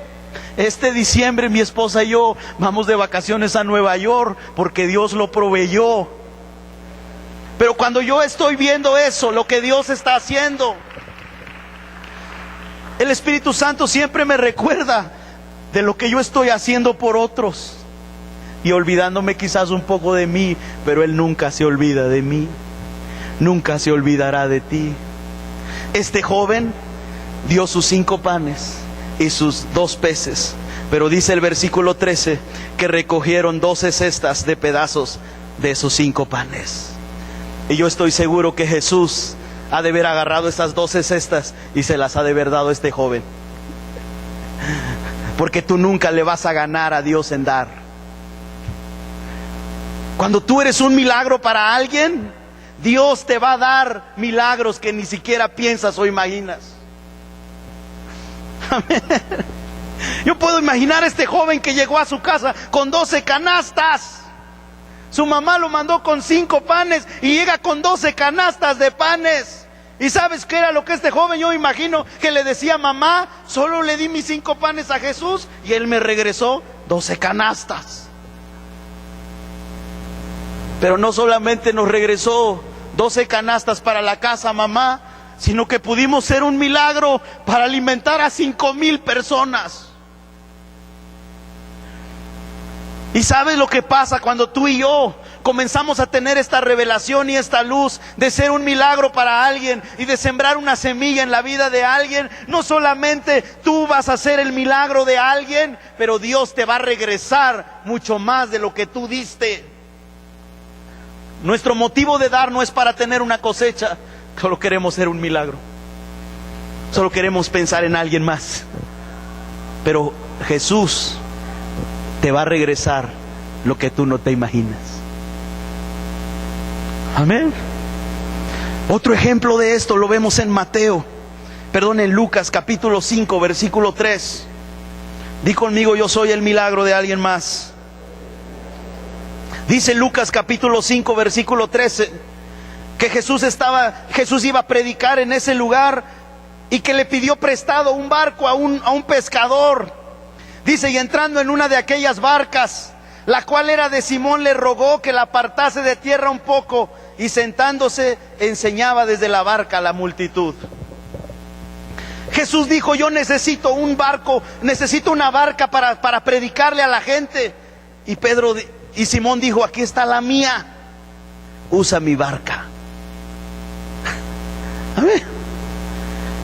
Este diciembre mi esposa y yo vamos de vacaciones a Nueva York porque Dios lo proveyó. Pero cuando yo estoy viendo eso, lo que Dios está haciendo, el Espíritu Santo siempre me recuerda de lo que yo estoy haciendo por otros, y olvidándome quizás un poco de mí, pero Él nunca se olvida de mí, nunca se olvidará de ti. Este joven dio sus 5 panes y sus 2 peces, pero dice el versículo 13 que recogieron 12 cestas de pedazos de esos 5 panes. Y yo estoy seguro que Jesús ha de haber agarrado esas 12 cestas y se las ha de haber dado a este joven, porque tú nunca le vas a ganar a Dios en dar. Cuando tú eres un milagro para alguien, Dios te va a dar milagros que ni siquiera piensas o imaginas. Amén. Yo puedo imaginar a este joven que llegó a su casa con 12 canastas. Su mamá lo mandó con 5 panes y llega con 12 canastas de panes. ¿Y sabes qué era lo que este joven? Yo imagino que le decía: mamá, solo le di mis 5 panes a Jesús y Él me regresó 12 canastas. Pero no solamente nos regresó 12 canastas para la casa, mamá, sino que pudimos ser un milagro para alimentar a 5,000 personas. ¿Y sabes lo que pasa cuando tú y yo comenzamos a tener esta revelación y esta luz de ser un milagro para alguien y de sembrar una semilla en la vida de alguien? No solamente tú vas a ser el milagro de alguien, pero Dios te va a regresar mucho más de lo que tú diste. Nuestro motivo de dar no es para tener una cosecha, solo queremos ser un milagro. Solo queremos pensar en alguien más. Pero Jesús te va a regresar lo que tú no te imaginas. Amén. Otro ejemplo de esto lo vemos en en Lucas capítulo 5 versículo 3. Di conmigo: yo soy el milagro de alguien más. Dice Lucas capítulo 5 versículo 13 que Jesús iba a predicar en ese lugar y que le pidió prestado un barco a un pescador. Dice: y entrando en una de aquellas barcas, la cual era de Simón, le rogó que la apartase de tierra un poco, y sentándose enseñaba desde la barca a la multitud. Jesús dijo: yo necesito un barco, necesito una barca para predicarle a la gente. Y Simón dijo: aquí está la mía, usa mi barca. Amén.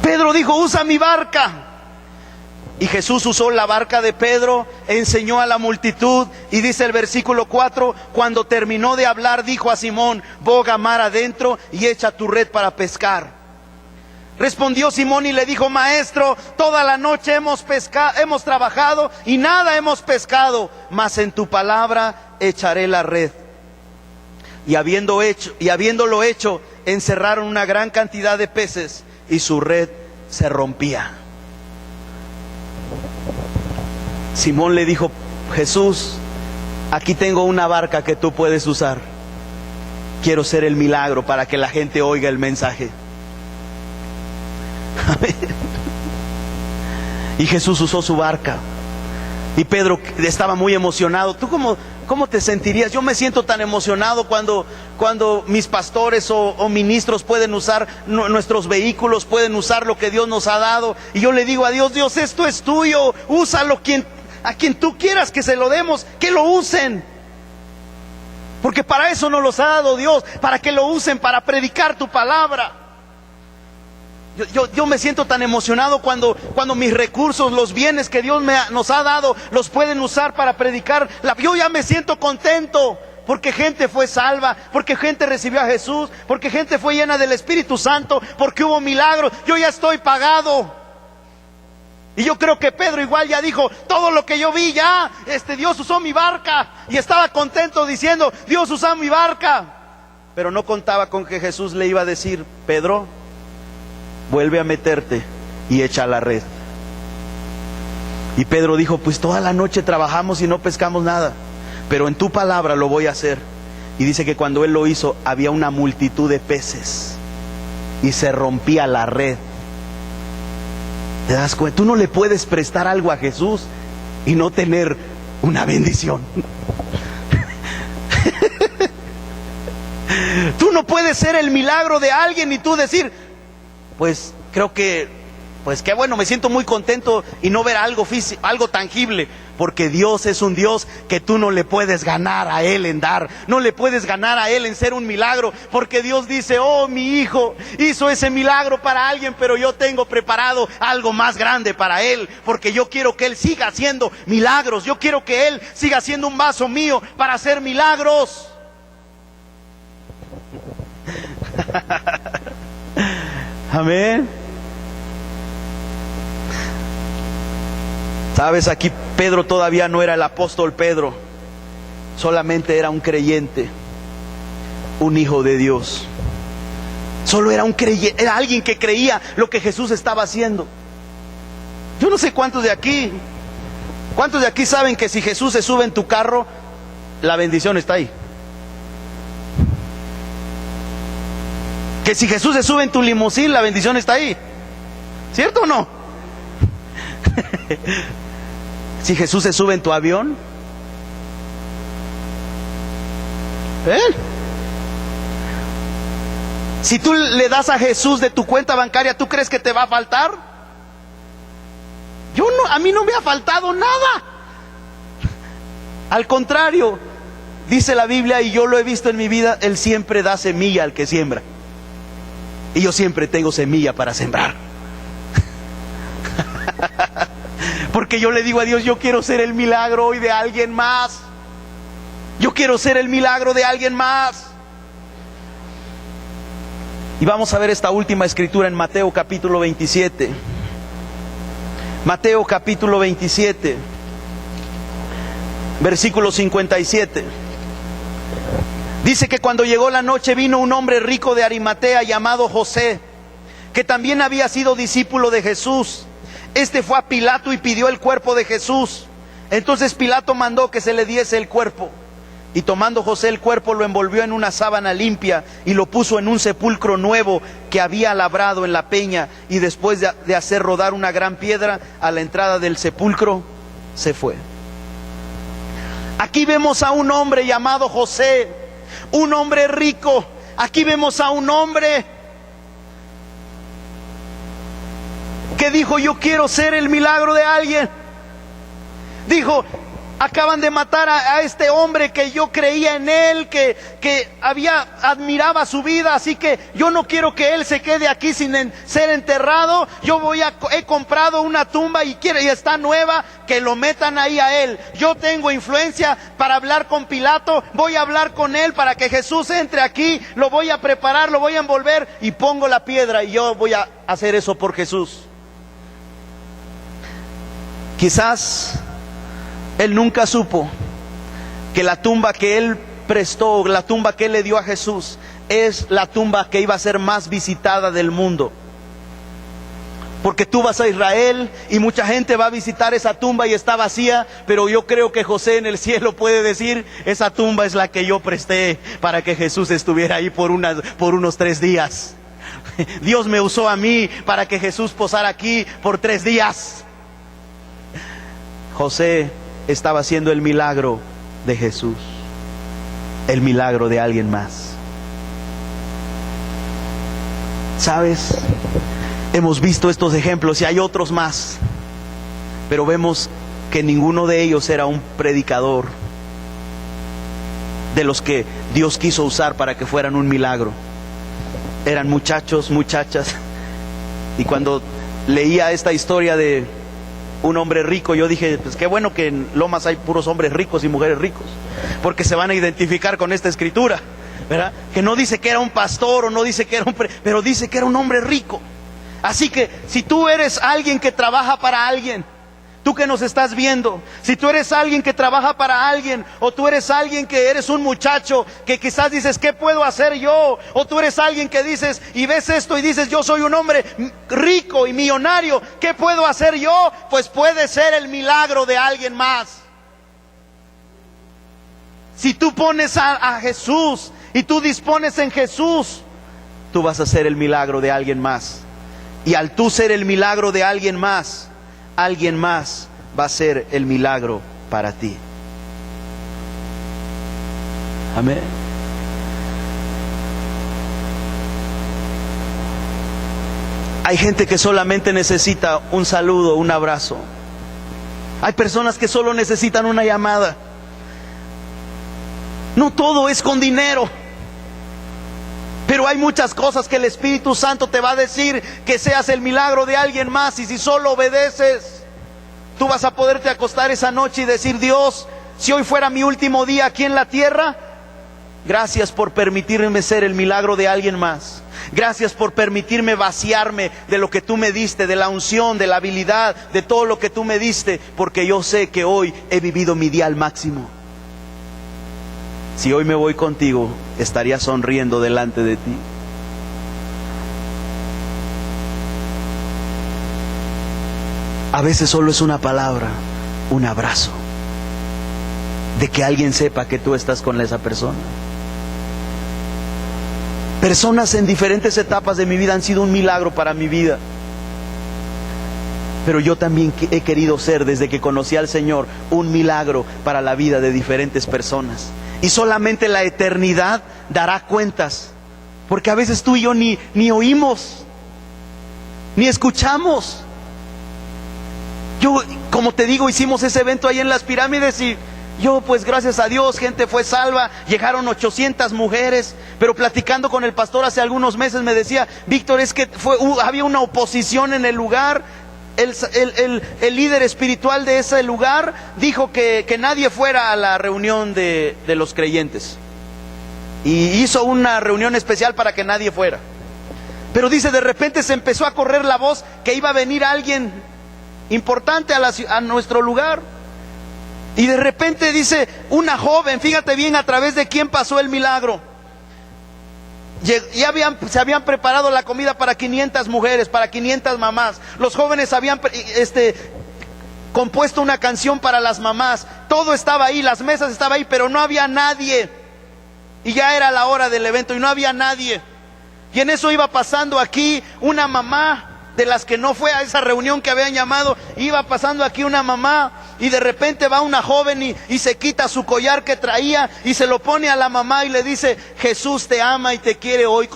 Pedro dijo: usa mi barca. Y Jesús usó la barca de Pedro, enseñó a la multitud, y dice el versículo 4, cuando terminó de hablar, dijo a Simón, boga mar adentro y echa tu red para pescar. Respondió Simón y le dijo, maestro, toda la noche hemos trabajado y nada hemos pescado, mas en tu palabra echaré la red. Y habiéndolo hecho, encerraron una gran cantidad de peces y su red se rompía. Simón le dijo, Jesús, aquí tengo una barca que tú puedes usar. Quiero ser el milagro para que la gente oiga el mensaje. Amén. Y Jesús usó su barca. Y Pedro estaba muy emocionado. ¿Tú cómo te sentirías? Yo me siento tan emocionado cuando mis pastores o ministros pueden usar nuestros vehículos, pueden usar lo que Dios nos ha dado. Y yo le digo a Dios, Dios, esto es tuyo, úsalo a quien tú quieras que se lo demos, que lo usen. Porque para eso nos los ha dado Dios, para que lo usen, para predicar tu palabra. Yo me siento tan emocionado cuando mis recursos, los bienes que Dios nos ha dado, los pueden usar para predicar. Yo ya me siento contento, porque gente fue salva, porque gente recibió a Jesús, porque gente fue llena del Espíritu Santo, porque hubo milagros. Yo ya estoy pagado. Y yo creo que Pedro igual ya dijo, todo lo que yo vi ya, Dios usó mi barca. Y estaba contento diciendo, Dios usó mi barca. Pero no contaba con que Jesús le iba a decir, Pedro, vuelve a meterte y echa la red. Y Pedro dijo, pues toda la noche trabajamos y no pescamos nada, pero en tu palabra lo voy a hacer. Y dice que cuando él lo hizo, había una multitud de peces y se rompía la red. ¿Te das cuenta? Tú no le puedes prestar algo a Jesús y no tener una bendición. Tú no puedes ser el milagro de alguien y tú decir, pues creo que, pues qué bueno, me siento muy contento, y no ver algo físico, algo tangible, porque Dios es un Dios que tú no le puedes ganar a Él en dar, no le puedes ganar a Él en ser un milagro, porque Dios dice, oh, mi hijo hizo ese milagro para alguien, pero yo tengo preparado algo más grande para Él, porque yo quiero que Él siga haciendo milagros, yo quiero que Él siga siendo un vaso mío para hacer milagros. Amén. Sabes, aquí Pedro todavía no era el apóstol Pedro, solamente era un creyente, un hijo de Dios. Solo era un creyente, era alguien que creía lo que Jesús estaba haciendo. Yo no sé cuántos de aquí saben que si Jesús se sube en tu carro, la bendición está ahí. Que si Jesús se sube en tu limusín, la bendición está ahí. ¿Cierto o no? Si Jesús se sube en tu avión, si tú le das a Jesús de tu cuenta bancaria, ¿tú crees que te va a faltar? A mí no me ha faltado nada. Al contrario, dice la Biblia, y yo lo he visto en mi vida, Él siempre da semilla al que siembra. Y yo siempre tengo semilla para sembrar. Porque yo le digo a Dios, yo quiero ser el milagro hoy de alguien más. Yo quiero ser el milagro de alguien más. Y vamos a ver esta última escritura en Mateo capítulo 27. Mateo capítulo 27, versículo 57. Dice que cuando llegó la noche vino un hombre rico de Arimatea llamado José, que también había sido discípulo de Jesús. Este fue a Pilato y pidió el cuerpo de Jesús. Entonces Pilato mandó que se le diese el cuerpo. Y tomando José el cuerpo, lo envolvió en una sábana limpia y lo puso en un sepulcro nuevo que había labrado en la peña. Y después de hacer rodar una gran piedra a la entrada del sepulcro, se fue. Aquí vemos a un hombre llamado José, un hombre rico. Aquí vemos a un hombre que dijo, yo quiero ser el milagro de alguien. Dijo, Acaban de matar a este hombre que yo creía en él, que admiraba su vida, así que yo no quiero que él se quede aquí sin ser enterrado. He comprado una tumba y está nueva, que lo metan ahí a él. Yo tengo influencia para hablar con Pilato, voy a hablar con él para que Jesús entre aquí, lo voy a preparar, lo voy a envolver y pongo la piedra y yo voy a hacer eso por Jesús. Quizás él nunca supo que la tumba que él prestó, la tumba que él le dio a Jesús, es la tumba que iba a ser más visitada del mundo. Porque tú vas a Israel y mucha gente va a visitar esa tumba y está vacía, pero yo creo que José en el cielo puede decir: esa tumba es la que yo presté para que Jesús estuviera ahí por unos 3 días. Dios me usó a mí para que Jesús posara aquí por 3 días. José estaba haciendo el milagro de Jesús, el milagro de alguien más. ¿Sabes? Hemos visto estos ejemplos y hay otros más, pero vemos que ninguno de ellos era un predicador de los que Dios quiso usar para que fueran un milagro. Eran muchachos, muchachas. Y cuando leía esta historia de un hombre rico, yo dije: pues qué bueno que en Lomas hay puros hombres ricos y mujeres ricos, porque se van a identificar con esta escritura, ¿verdad? Que no dice que era un pastor o no dice que era pero dice que era un hombre rico. Así que si tú eres alguien que trabaja para alguien, tú que nos estás viendo, si tú eres alguien que trabaja para alguien, o tú eres alguien que eres un muchacho que quizás dices: ¿qué puedo hacer yo? O tú eres alguien que dices y ves esto y dices: yo soy un hombre rico y millonario, ¿qué puedo hacer yo? Pues puede ser el milagro de alguien más. Si tú pones a Jesús y tú dispones en Jesús, tú vas a ser el milagro de alguien más. Y al tú ser el milagro de alguien más va a ser el milagro para ti. Amén. Hay gente que solamente necesita un saludo, un abrazo. Hay personas que solo necesitan una llamada. No todo es con dinero, pero hay muchas cosas que el Espíritu Santo te va a decir que seas el milagro de alguien más. Y si solo obedeces, tú vas a poderte acostar esa noche y decir: Dios, si hoy fuera mi último día aquí en la tierra, gracias por permitirme ser el milagro de alguien más. Gracias por permitirme vaciarme de lo que tú me diste, de la unción, de la habilidad, de todo lo que tú me diste, porque yo sé que hoy he vivido mi día al máximo. Si hoy me voy contigo, estaría sonriendo delante de ti. A veces solo es una palabra, un abrazo, de que alguien sepa que tú estás con esa persona. Personas en diferentes etapas de mi vida han sido un milagro para mi vida. Pero yo también he querido ser, desde que conocí al Señor, un milagro para la vida de diferentes personas. Y solamente la eternidad dará cuentas, porque a veces tú y yo ni oímos, ni escuchamos. Yo, como te digo, hicimos ese evento ahí en las pirámides y yo, pues gracias a Dios, gente fue salva, llegaron 800 mujeres, pero platicando con el pastor hace algunos meses me decía: Víctor, es que había una oposición en el lugar. El líder espiritual de ese lugar dijo que nadie fuera a la reunión de los creyentes, y hizo una reunión especial para que nadie fuera. Pero dice, de repente se empezó a correr la voz que iba a venir alguien importante a nuestro lugar. Y de repente dice, una joven, fíjate bien a través de quién pasó el milagro. Se habían preparado la comida para 500 mujeres, para 500 mamás. Los jóvenes habían compuesto una canción para las mamás. Todo estaba ahí, las mesas estaban ahí, pero no había nadie. Y ya era la hora del evento y no había nadie. Y en eso iba pasando aquí una mamá de las que no fue a esa reunión que habían llamado. Iba pasando aquí una mamá y de repente va una joven y se quita su collar que traía y se lo pone a la mamá y le dice: Jesús te ama y te quiere hoy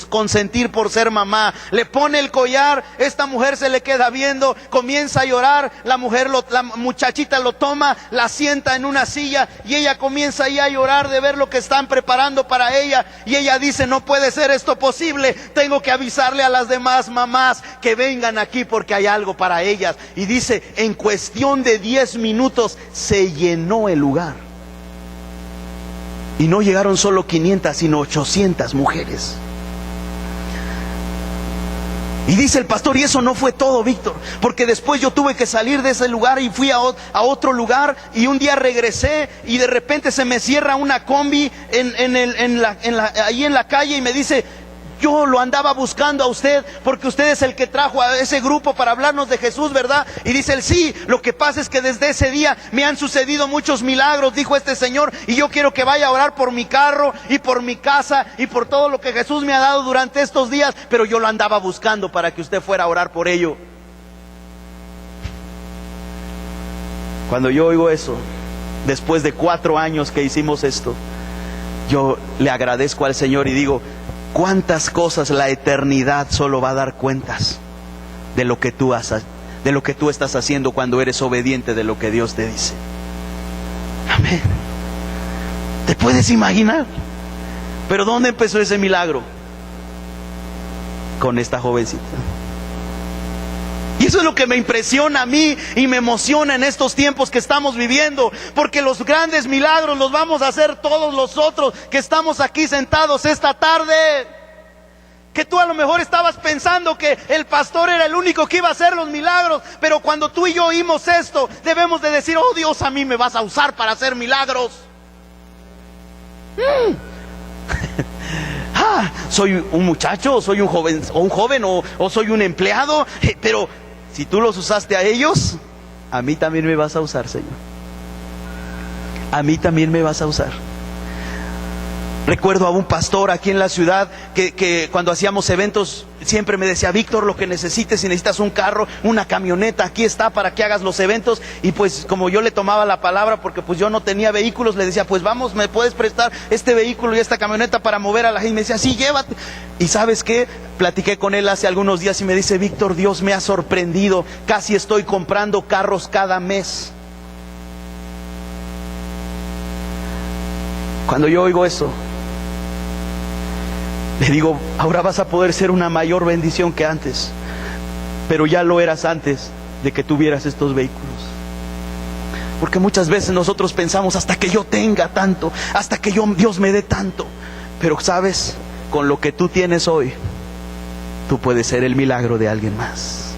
consentir por ser mamá. Le pone el collar, esta mujer se le queda viendo, comienza a llorar, la muchachita lo toma, la sienta en una silla y ella comienza ahí a llorar de ver lo que están preparando para ella, y ella dice: no puede ser esto posible, tengo que avisarle a las demás mamás que vengan aquí porque hay algo para ellas. Y dice, en cuestión de 10 minutos se llenó el lugar. Y no llegaron solo 500, sino 800 mujeres. Y dice el pastor: y eso no fue todo, Víctor, porque después yo tuve que salir de ese lugar y fui a otro lugar, y un día regresé y de repente se me cierra una combi ahí en la calle y me dice: yo lo andaba buscando a usted porque usted es el que trajo a ese grupo para hablarnos de Jesús, ¿verdad? Y dice él: sí, lo que pasa es que desde ese día me han sucedido muchos milagros, dijo este señor, y yo quiero que vaya a orar por mi carro y por mi casa y por todo lo que Jesús me ha dado durante estos días, pero yo lo andaba buscando para que usted fuera a orar por ello. Cuando yo oigo eso, después de 4 años que hicimos esto, yo le agradezco al Señor y digo: cuántas cosas la eternidad solo va a dar cuentas de lo que tú estás haciendo cuando eres obediente de lo que Dios te dice. Amén. ¿Te puedes imaginar? Pero ¿dónde empezó ese milagro? Con esta jovencita. Y eso es lo que me impresiona a mí y me emociona en estos tiempos que estamos viviendo, porque los grandes milagros los vamos a hacer todos nosotros que estamos aquí sentados esta tarde. Que tú a lo mejor estabas pensando que el pastor era el único que iba a hacer los milagros, pero cuando tú y yo oímos esto, debemos de decir: oh Dios, a mí me vas a usar para hacer milagros. Soy un muchacho, o soy un joven, o soy un empleado, pero si tú los usaste a ellos, a mí también me vas a usar, Señor. A mí también me vas a usar. Recuerdo a un pastor aquí en la ciudad que cuando hacíamos eventos siempre me decía: Víctor, lo que necesites, si necesitas un carro, una camioneta, aquí está para que hagas los eventos. Y pues como yo le tomaba la palabra, porque pues yo no tenía vehículos, le decía: pues vamos, ¿me puedes prestar este vehículo y esta camioneta para mover a la gente? Y me decía: sí, llévate. Y ¿sabes qué? Platiqué con él hace algunos días y me dice: Víctor, Dios me ha sorprendido, casi estoy comprando carros cada mes. Cuando yo oigo eso, le digo: ahora vas a poder ser una mayor bendición que antes, pero ya lo eras antes de que tuvieras estos vehículos. Porque muchas veces nosotros pensamos: hasta que yo tenga tanto, hasta que Dios me dé tanto. Pero sabes, con lo que tú tienes hoy, tú puedes ser el milagro de alguien más.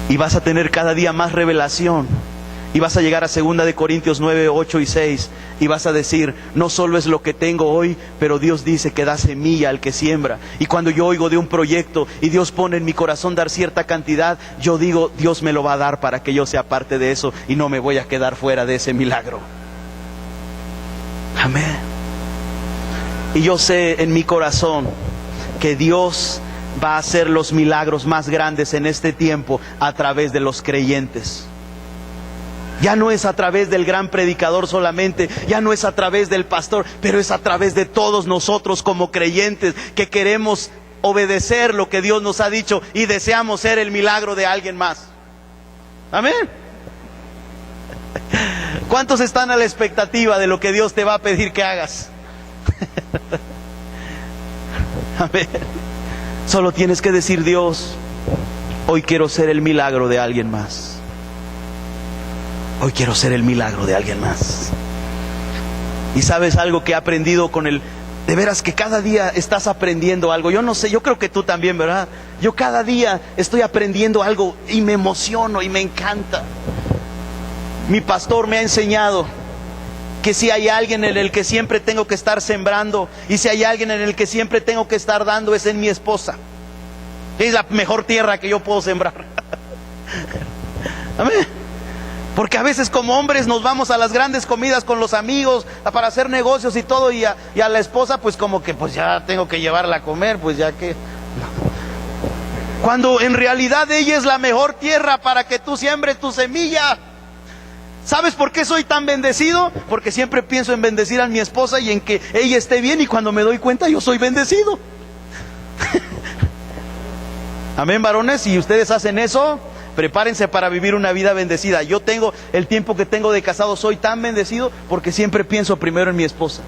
Y vas a tener cada día más revelación. Y vas a llegar a 2 de Corintios 9, 8 y 6 y vas a decir: no solo es lo que tengo hoy, pero Dios dice que da semilla al que siembra. Y cuando yo oigo de un proyecto y Dios pone en mi corazón dar cierta cantidad, yo digo: Dios me lo va a dar para que yo sea parte de eso y no me voy a quedar fuera de ese milagro. Amén. Y yo sé en mi corazón que Dios va a hacer los milagros más grandes en este tiempo a través de los creyentes. Ya no es a través del gran predicador solamente, ya no es a través del pastor, pero es a través de todos nosotros como creyentes que queremos obedecer lo que Dios nos ha dicho y deseamos ser el milagro de alguien más. Amén. ¿Cuántos están a la expectativa de lo que Dios te va a pedir que hagas? Amén. Solo tienes que decir: Dios, hoy quiero ser el milagro de alguien más. Hoy quiero ser el milagro de alguien más. Y sabes algo que he aprendido de veras que cada día estás aprendiendo algo. Yo no sé, yo creo que tú también, ¿verdad? Yo cada día estoy aprendiendo algo y me emociono y me encanta. Mi pastor me ha enseñado que si hay alguien en el que siempre tengo que estar sembrando y si hay alguien en el que siempre tengo que estar dando, es en mi esposa. Es la mejor tierra que yo puedo sembrar. Amén. Porque a veces como hombres nos vamos a las grandes comidas con los amigos para hacer negocios y todo, y a la esposa pues como que pues ya tengo que llevarla a comer, pues ya que... cuando en realidad ella es la mejor tierra para que tú siembres tu semilla. ¿Sabes por qué soy tan bendecido? Porque siempre pienso en bendecir a mi esposa y en que ella esté bien, y cuando me doy cuenta yo soy bendecido. Amén, varones. Si ustedes hacen eso, prepárense para vivir una vida bendecida. Yo tengo el tiempo que tengo de casado, soy tan bendecido porque siempre pienso primero en mi esposa.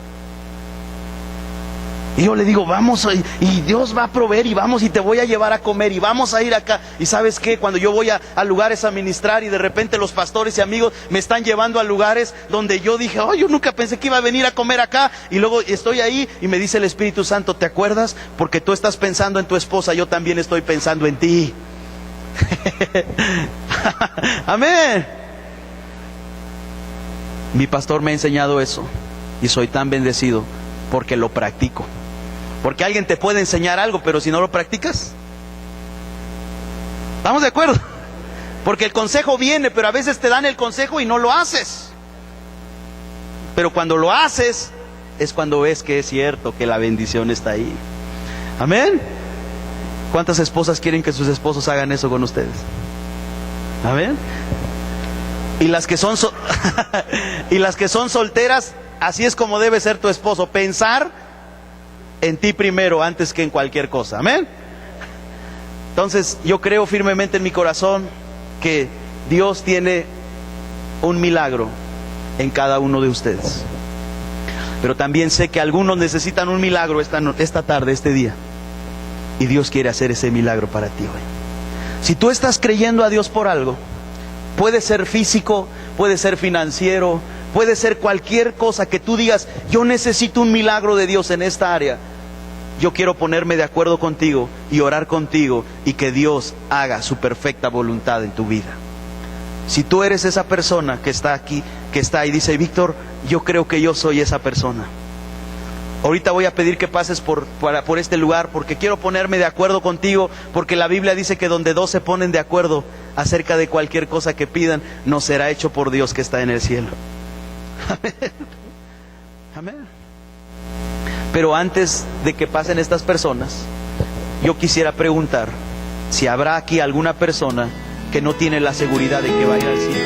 Y yo le digo, vamos, y Dios va a proveer, y vamos, y te voy a llevar a comer, y vamos a ir acá. Y ¿sabes qué? Cuando yo voy a lugares a ministrar, y de repente los pastores y amigos me están llevando a lugares donde yo dije, oh, yo nunca pensé que iba a venir a comer acá, y luego estoy ahí, y me dice el Espíritu Santo, ¿te acuerdas? Porque tú estás pensando en tu esposa, yo también estoy pensando en ti. Amén. Mi pastor me ha enseñado eso, y soy tan bendecido porque lo practico. Porque alguien te puede enseñar algo, pero si no lo practicas, ¿estamos de acuerdo? Porque el consejo viene, pero a veces te dan el consejo y no lo haces. Pero cuando lo haces, es cuando ves que es cierto, que la bendición está ahí. Amén. ¿Cuántas esposas quieren que sus esposos hagan eso con ustedes? Amén. Y las que son y las que son solteras, así es como debe ser tu esposo, pensar en ti primero antes que en cualquier cosa. Amén. Entonces yo creo firmemente en mi corazón que Dios tiene un milagro en cada uno de ustedes, pero también sé que algunos necesitan un milagro esta tarde, este día, y Dios quiere hacer ese milagro para ti hoy. Si tú estás creyendo a Dios por algo, puede ser físico, puede ser financiero, puede ser cualquier cosa que tú digas, yo necesito un milagro de Dios en esta área. Yo quiero ponerme de acuerdo contigo y orar contigo, y que Dios haga su perfecta voluntad en tu vida. Si tú eres esa persona que está aquí, que está y dice, Víctor, yo creo que yo soy esa persona. Ahorita voy a pedir que pases por este lugar, porque quiero ponerme de acuerdo contigo, porque la Biblia dice que donde dos se ponen de acuerdo acerca de cualquier cosa que pidan, nos será hecho por Dios que está en el cielo. Amén. Amén. Pero antes de que pasen estas personas, yo quisiera preguntar si habrá aquí alguna persona que no tiene la seguridad de que va a ir al cielo.